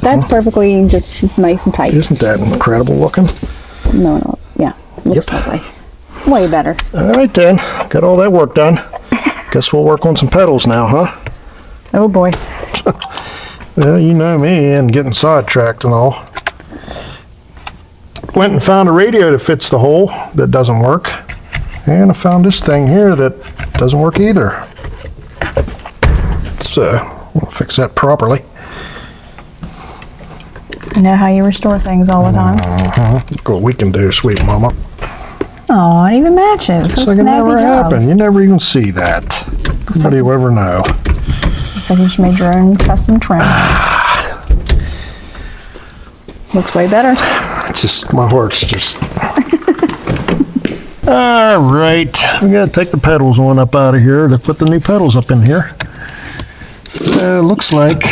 That's perfectly just nice and tight. Isn't that incredible looking? No, yeah, looks lovely. Way better. All right then, got all that work done. Guess we'll work on some pedals now, huh? Oh boy. Well, you know me and getting sidetracked and all. Went and found a radio that fits the hole that doesn't work. And I found this thing here that doesn't work either. So, we'll fix that properly. You know how you restore things all the time. Look what we can do, sweet mama. Oh, it even matches. It's like it never happened. You never even see that. Nobody will ever know. It's like you just made your own custom trim. Looks way better. It's just, my heart's just... All right, we gotta take the pedals on up out of here to put the new pedals up in here. So looks like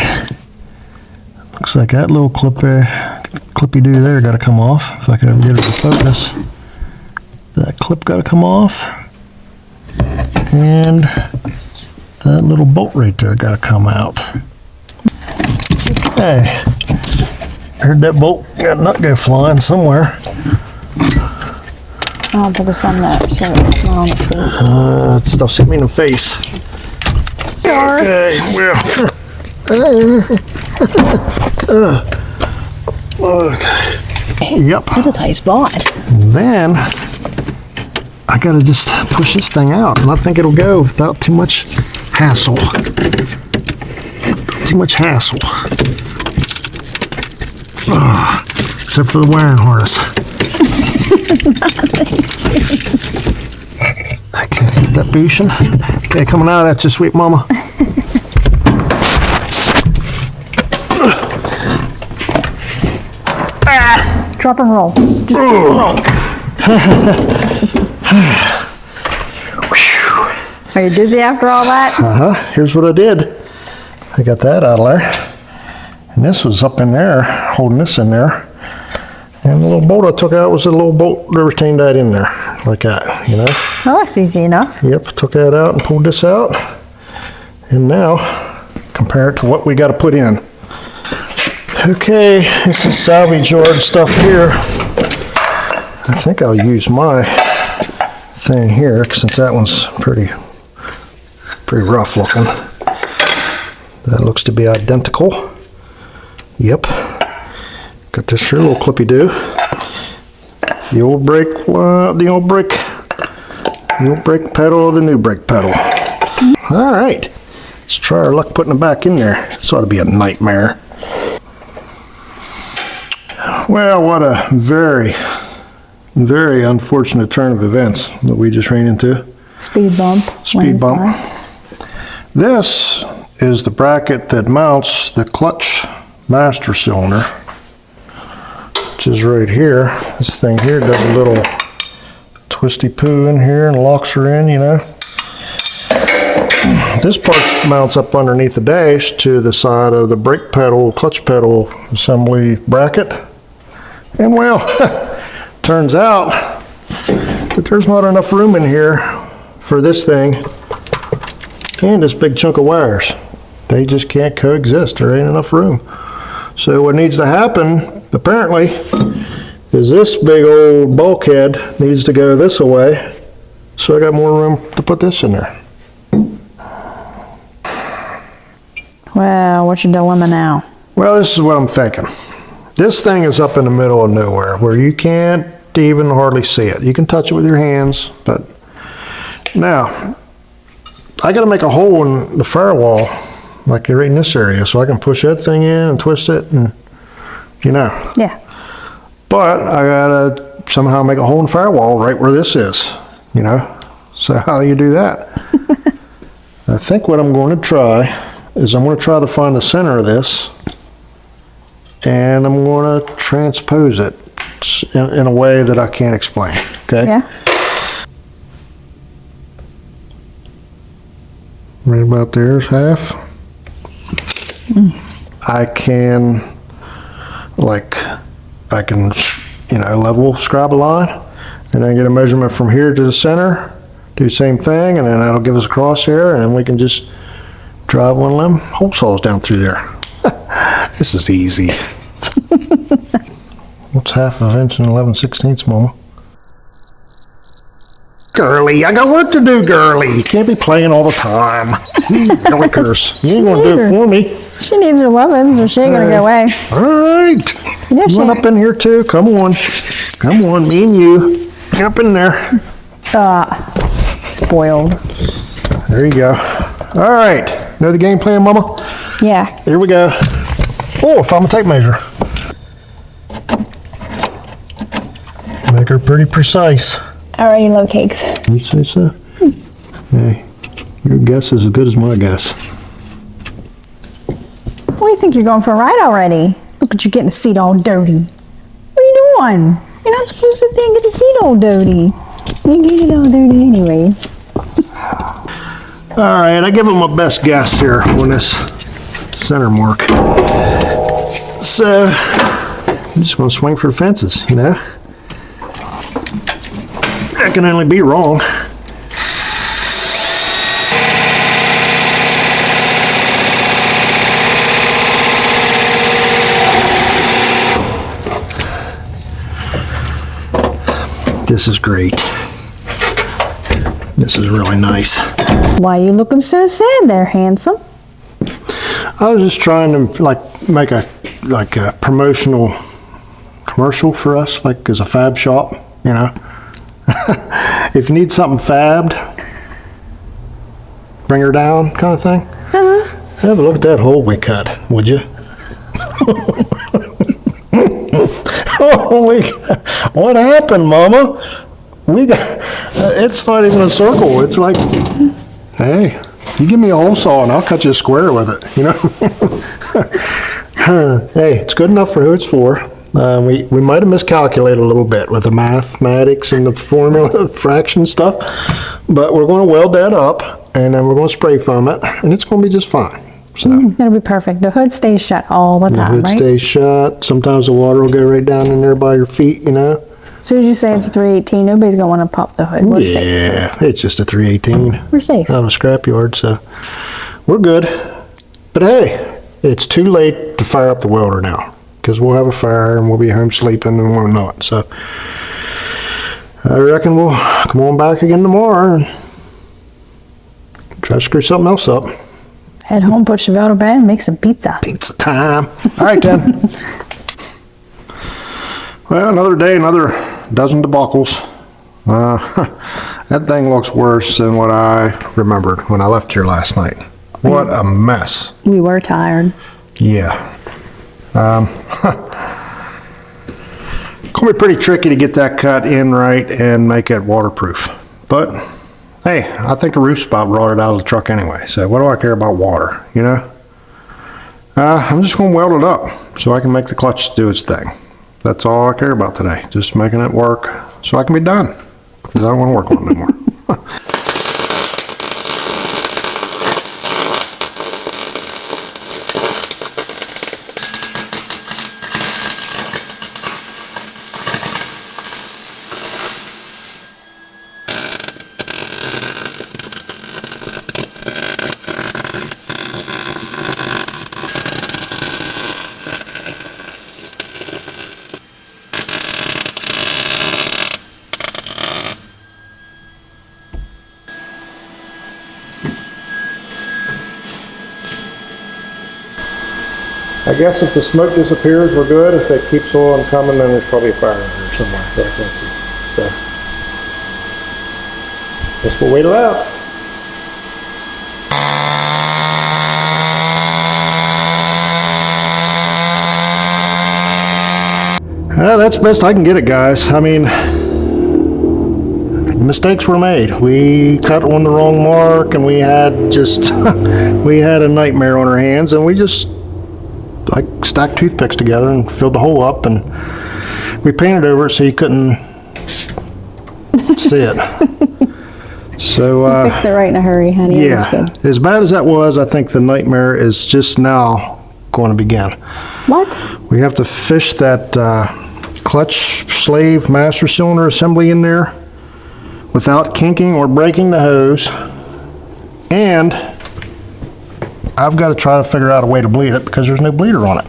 that little clip there, clippy-doo there, got to come off. If I could ever get it to focus, that clip got to come off, and that little bolt right there got to come out. Okay, heard that bolt got a nut go flying somewhere. I'll put this on there so it's not on the seat. That stuff's hit me in the face. Okay, well. Okay. Yep. That's a tight spot. Then I gotta just push this thing out, and I think it'll go without too much hassle. Except for the wiring harness. Okay, that bushing. Okay, coming out at you, sweet mama. Drop and roll. Just roll. Are you dizzy after all that? Here's what I did. I got that out of there. And this was up in there, holding this in there. And the little bolt I took out was a little bolt that retained that in there, like that, you know? Oh, that's easy enough. Yep, took that out and pulled this out. And now, compare it to what we got to put in. Okay, this is salvage yard stuff here. I think I'll use my thing here, since that one's pretty rough looking. That looks to be identical. Yep. Got this here little clippy do. The old brake pedal, the new brake pedal. All right, let's try our luck putting it back in there. This ought to be a nightmare. Well, what a very, very unfortunate turn of events that we just ran into. Speed bump. Speed bump. This is the bracket that mounts the clutch master cylinder, which is right here. This thing here does a little twisty poo in here and locks her in, you know. This part mounts up underneath the dash to the side of the brake pedal, clutch pedal assembly bracket. And well, turns out that there's not enough room in here for this thing and this big chunk of wires. They just can't coexist. There ain't enough room. So what needs to happen, apparently, is this big old bulkhead needs to go this way, so I got more room to put this in there. Well, what's your dilemma now? Well, this is what I'm thinking. This thing is up in the middle of nowhere where you can't even hardly see it. You can touch it with your hands, but now I got to make a hole in the firewall, like right in this area, so I can push that thing in and twist it, and you know. Yeah. But I gotta somehow make a hole in the firewall right where this is, you know. So how do you do that? I think what I'm going to try is I'm going to try to find the center of this, and I'm going to transpose it in a way that I can't explain. Okay. Yeah. Right about there's half. I can, you know, level scribe a line, and then get a measurement from here to the center, do the same thing, and then that'll give us a crosshair, and then we can just drive one of them hole saws down through there. This is easy. What's half of an inch and 11/16, Mama? Girly, I got work to do, girly. You can't be playing all the time. Yoinkers. You ain't gonna do it for me. She needs her lovin's or she ain't gonna go away. All right. Yeah, You want up in here too? Come on. Come on, me and you. Get up in there. Spoiled. There you go. All right. Know the game plan, Mama? Yeah. Here we go. Oh, I found my tape measure. Make her pretty precise. I already love cakes. You say so? Hey, your guess is as good as my guess. What do you think, you're going for a ride already? Look at you getting the seat all dirty. What are you doing? You're not supposed to get the seat all dirty. You get it all dirty anyway. All right, I give it my best guess here on this center mark. So, I'm just going to swing for the fences, you know? I can only be wrong. This is great. This is really nice. Why are you looking so sad there, handsome? I was just trying to make a promotional commercial for us, like as a fab shop, you know. If you need something fabbed, bring her down, kind of thing. Have a look at that hole we cut, would you? Holy, what happened, Mama? We got, it's not even a circle. It's like, hey, you give me a hole saw and I'll cut you a square with it, you know? Hey, it's good enough for who it's for. We might have miscalculated a little bit with the mathematics and the formula fraction stuff, but we're going to weld that up and then we're going to spray foam it and it's going to be just fine. So That'll be perfect. The hood stays shut all the the time, hood right? stays shut. Sometimes the water will go right down in there by your feet, you know. As soon as you say it's a 318, nobody's gonna want to pop the hood. We're safe. Yeah, it's just a 318 We're safe. out of a scrapyard, so we're good. But hey, it's too late to fire up the welder now, because we'll have a fire and we'll be home sleeping and we'll know it. So I reckon we'll come on back again tomorrow and try to screw something else up. Head home, put Chevelle to bed, and make some pizza. Pizza time. All right, then. Well, another day, another dozen debacles. That thing looks worse than what I remembered when I left here last night. What a mess. We were tired. Yeah. Gonna be pretty tricky to get that cut in right and make it waterproof. But hey, I think the roof spot brought it out of the truck anyway. So what do I care about water, you know? I'm just gonna weld it up so I can make the clutch do its thing. That's all I care about today. Just making it work so I can be done. Because I don't want to work on it anymore. I guess if the smoke disappears, we're good. If it keeps on coming, then there's probably a fire in there somewhere that I can't see. So, guess we'll wait it out. That's best I can get it, guys. I mean, mistakes were made. We cut on the wrong mark, and we had just we had a nightmare on our hands, and we just like stacked toothpicks together and filled the hole up, and we painted over it so you couldn't see it. So Fixed it right in a hurry, honey. yeah, as bad as that was, I think the nightmare is just now going to begin. What? We have to fish that clutch slave master cylinder assembly in there without kinking or breaking the hose, and I've got to try to figure out a way to bleed it because there's no bleeder on it.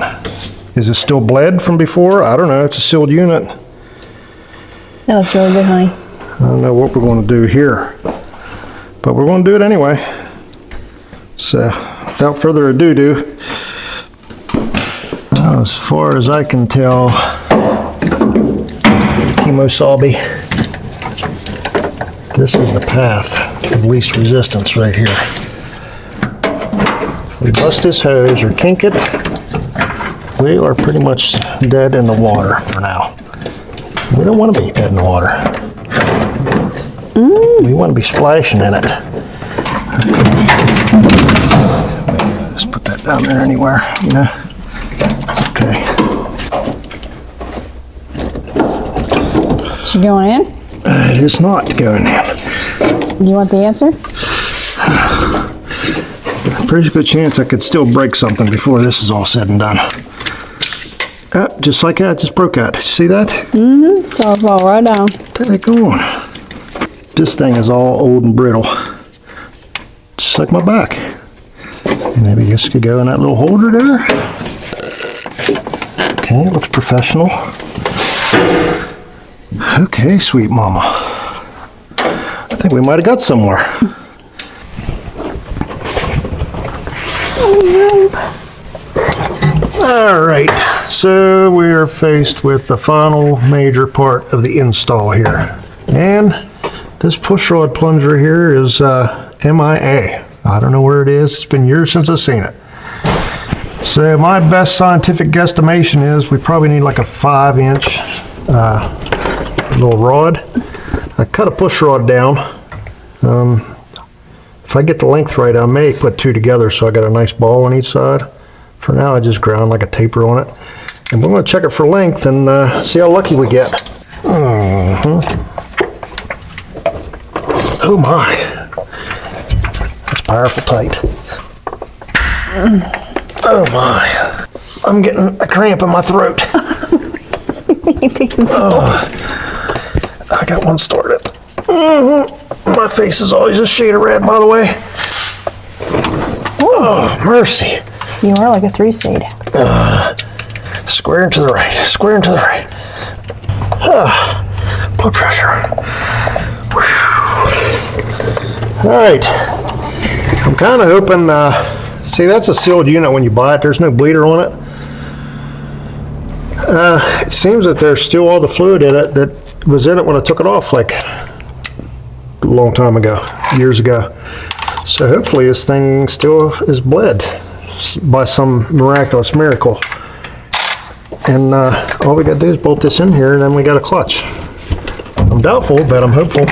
Is it still bled from before? I don't know. It's a sealed unit. That looks really good, honey. I don't know what we're going to do here, but we're going to do it anyway. So, without further ado, as far as I can tell, Kemosabe, this is the path of least resistance right here. If we bust this hose or kink it, we are pretty much dead in the water for now. We don't want to be dead in the water. We want to be splashing in it. Just put that down there anywhere, you know. It's okay. Is she going in? It is not going in. Do you want the answer? Pretty good chance I could still break something before this is all said and done. Just like that, just broke out. See that? Mm-hmm. So fall right down. Take on. This thing is all old and brittle. Just like my back. Maybe this could go in that little holder there. Okay, it looks professional. Okay, sweet mama. I think we might have got somewhere. All right, so we are faced with the final major part of the install here. And this push rod plunger here is MIA. I don't know where it is. It's been years since I've seen it. So my best scientific guesstimation is we probably need like a 5-inch little rod. I cut a push rod down. If I get the length right, I may put two together so I got a nice ball on each side. For now, I just ground like a taper on it. And we're going to check it for length and see how lucky we get. Oh my. That's powerful tight. Oh my. I'm getting a cramp in my throat. I got one started. My face is always a shade of red, by the way. Oh, mercy. You are like a 3-seed. Square and to the right, square and to the right. Blood pressure. All right. I'm kind of hoping, see, that's a sealed unit when you buy it. There's no bleeder on it. It seems that there's still all the fluid in it that was in it when I took it off like a long time ago, years ago. So hopefully this thing still is bled by some miraculous miracle. And all we got to do is bolt this in here and then we got a clutch. I'm doubtful, but I'm hopeful.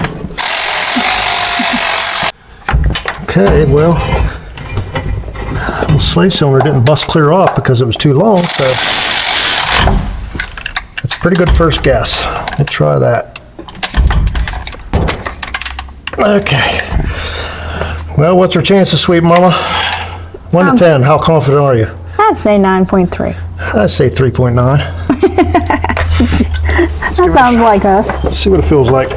Okay, well, the slave cylinder didn't bust clear off because it was too long, so it's a pretty good first guess. We'll try that. Okay. Well, what's our chances, sweet mama? 1 to 10, how confident are you? I'd say 9.3. I'd say 3.9. That sounds like us. Let's see what it feels like.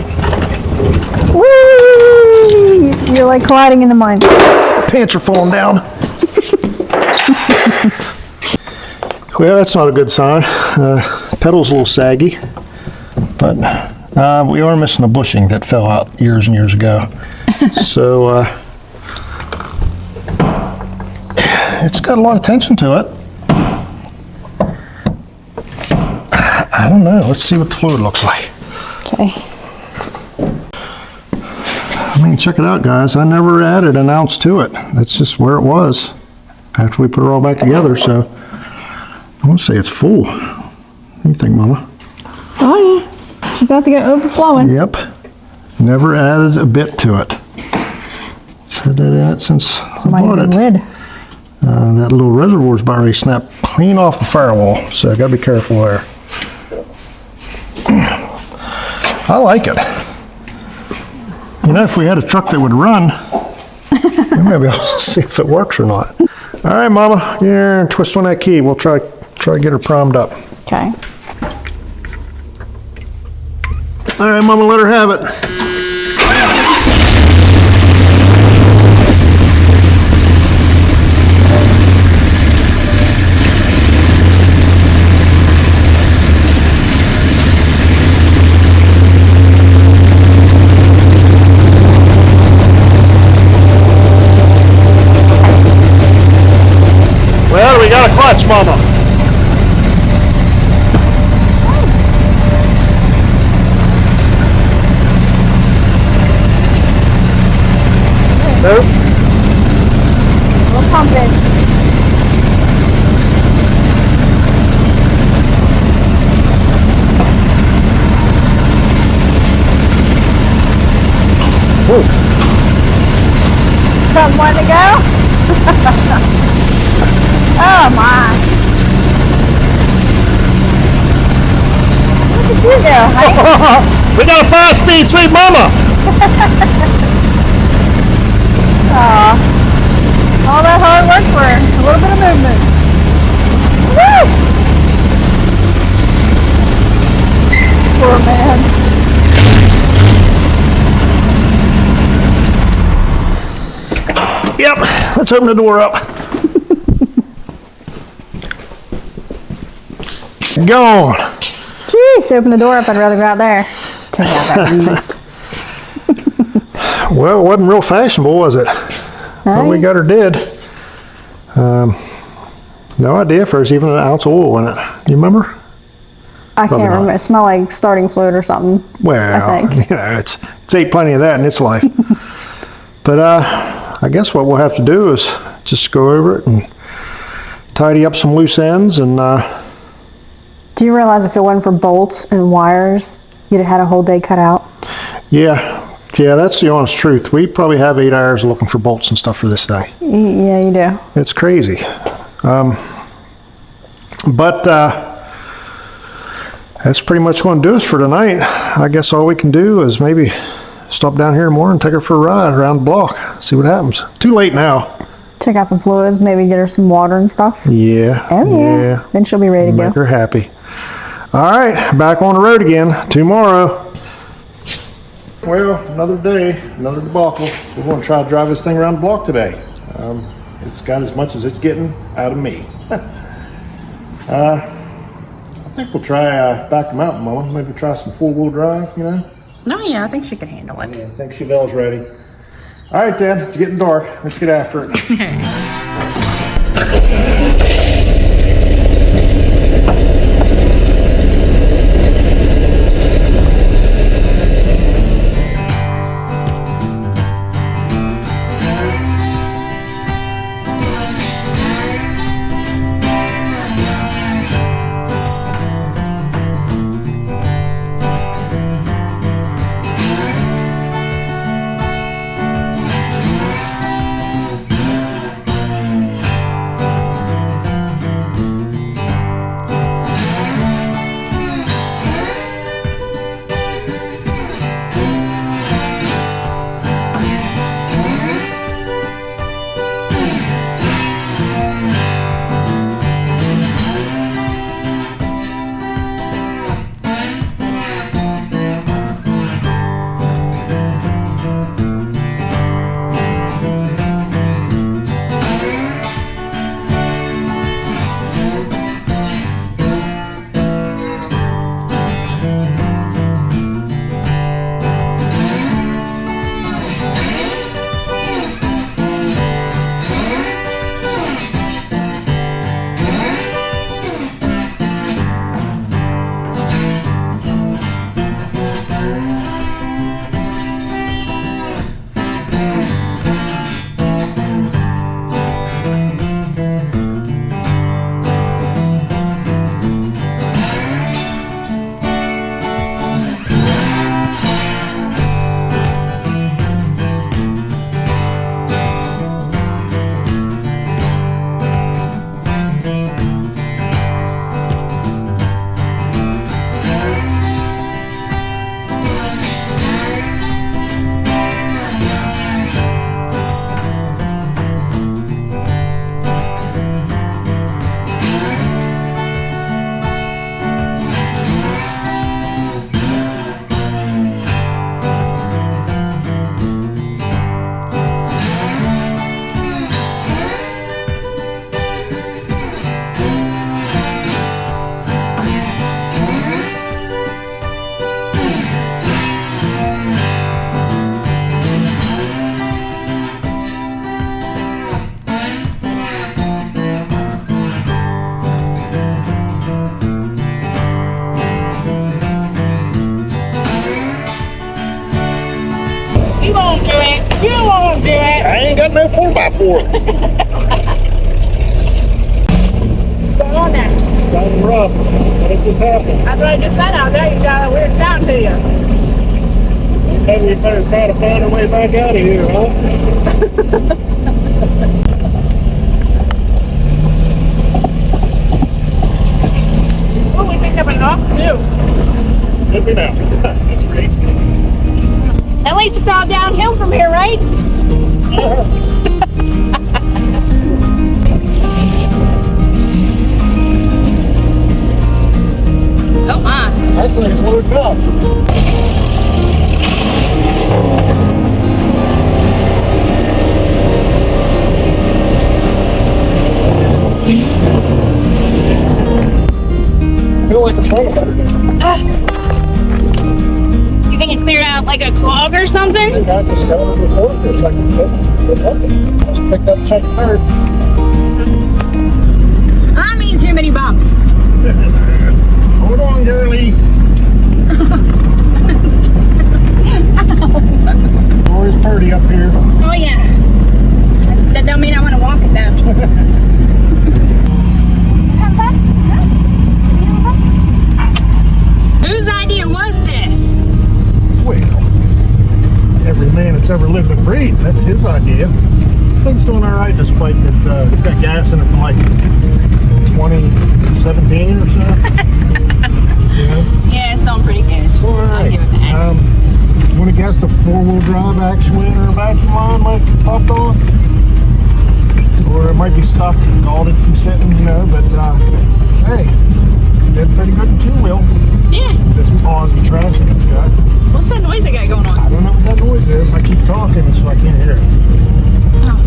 Whee! You're like colliding in the mud. Pants are falling down. Well, that's not a good sign. Pedal's a little saggy, but we are missing a bushing that fell out years and years ago. So it's got a lot of tension to it. I don't know. Let's see what the fluid looks like. Okay. I mean, check it out, guys. I never added an ounce to it. That's just where it was after we put it all back together. So I want to say it's full. What do you think, Mama? Oh, yeah. It's about to get overflowing. Yep. Never added a bit to it. It's had that in it since I bought it. Lid. That little reservoir's about ready to snap clean off the firewall, so I gotta be careful there. I like it. You know, if we had a truck that would run, maybe I'll see if it works or not. All right, Mama, yeah, twist on that key. We'll try to get her primed up. Okay. All right, Mama, let her have it. Well, we got a clutch, Mama. Nope. We'll pump it. Ooh. Someone to go? Oh my. Look at you there, honey. We got a 5-speed, sweet Mama. All that hard work for a little bit of movement. Woo! Poor man. Yep, let's open the door up. Gone. Jeez, open the door up. I'd rather go out there. Take out that used. Well, it wasn't real fashionable, was it? Well, we got her did. No idea if there's even an ounce of oil in it. You remember? I can't remember. It smelled like starting fluid or something. Well, I think. you know, it's ate plenty of that in its life. But I guess what we'll have to do is just go over it and tidy up some loose ends. And do you realize if it wasn't for bolts and wires, you'd have had a whole day cut out? yeah, that's the honest truth. We probably have 8 hours looking for bolts and stuff for this day. Yeah, you do. It's crazy. But that's pretty much going to do us for tonight. I guess all we can do is maybe stop down here tomorrow and take her for a ride around the block. See what happens. Too late now. Check out some fluids, maybe get her some water and stuff. Yeah. Oh yeah. Then she'll be ready to go. Make her happy. All right, back on the road again tomorrow. Well, another day, another debacle. We're going to try to drive this thing around the block today. It's got as much as it's getting out of me. I think we'll try back to mountain mowing. Maybe try some four-wheel drive, you know? No, yeah, I think she can handle it. I think Chevelle's ready. All right, then. It's getting dark. Let's get after it. You won't do it. You won't do it. I ain't got no 4x4. Go on there. Sounding rough. What just happened? That's what I just said out there. You got a weird sound to you. Maybe we better try to find our way back out of here, huh? Oh, we picked up a knock too. Let me know. That's great. At least it's all downhill from here, right? Oh my. Actually, it's loaded up. I feel like it's running better. You think it cleared out like a clog or something? I got just held it before for a second. Just picked up second third. I mean too many bumps. Hold on, girlie. Door's pretty up here. Oh yeah. That don't mean I want to walk it down. Whose idea was this? Well, every man that's ever lived and breathed, that's his idea. Thing's doing all right despite that it's got gas in it from like 2017 or so. Yeah, it's doing pretty good. All right. I'll give it that. Want to guess the four-wheel drive actuator or vacuum line might have popped off? or it might be stuck, scalded from sitting, you know, but hey, did pretty good in two-wheel. Yeah. This pause and traction it's got. What's that noise I got going on? I don't know what that noise is. I keep talking so I can't hear it. Oh.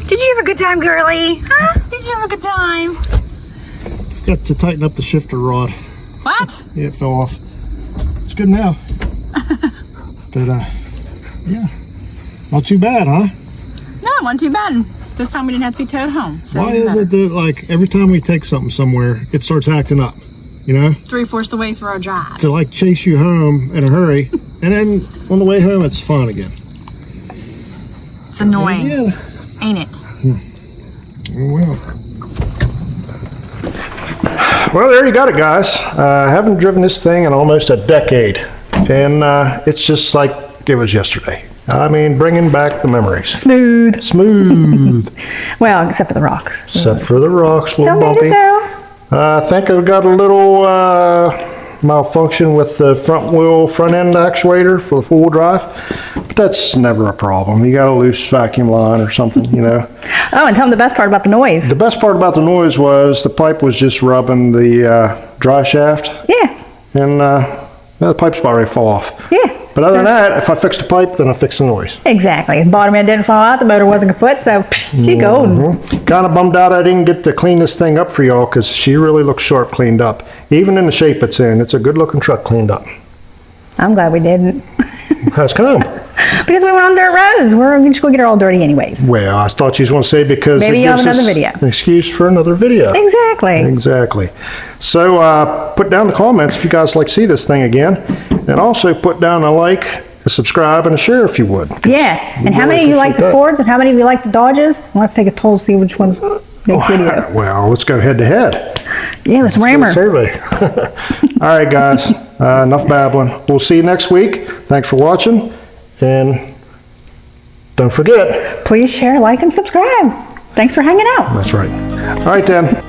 Did you have a good time, girlie? Huh? Did you have a good time? Got to tighten up the shifter rod. What? Yeah, it fell off. It's good now. But yeah, not too bad, huh? No, it wasn't too bad. This time we didn't have to be towed home. So Why is it that like every time we take something somewhere, it starts acting up? You know? 3/4 the way through our drive. To like chase you home in a hurry, and then on the way home it's fun again. It's annoying, Yeah. ain't it? Well, there you got it, guys. I haven't driven this thing in almost a decade, and it's just like it was yesterday. I mean, bringing back the memories. Smooth. Smooth. Well, except for the rocks. Except for the rocks, a Still little made it bumpy. though. I think I've got a little malfunction with the front end actuator for the four-wheel drive, but that's never a problem. You got a loose vacuum line or something, you know. Oh, and tell them the best part about the noise. The best part about the noise was the pipe was just rubbing the dry shaft, Yeah. and the pipe's about ready to fall off. Yeah. But other than that, if I fix the pipe, then I fix the noise. Exactly. The bottom end didn't fall out. The motor wasn't kaput, so she golden. Kind of bummed out I didn't get to clean this thing up for y'all because she really looks sharp cleaned up. Even in the shape it's in, it's a good looking truck cleaned up. I'm glad we didn't. How's come? Because we went on dirt roads. We're just going to get her all dirty anyways. Well, I thought you was going to say because Maybe it you'll gives have another us video. an excuse for another video. Exactly. Exactly. So put down in the comments if you guys like to see this thing again. And also put down a like, a subscribe, and a share if you would. Yeah. And how many of you like the Fords and how many of you like the Dodges? Let's take a toll to see which one's make video. Well, let's go head to head. Yeah, let's ram her. Survey. All right, guys. Enough babbling. We'll see you next week. Thanks for watching. And don't forget. Please share, like, and subscribe. Thanks for hanging out. That's right. All right, then.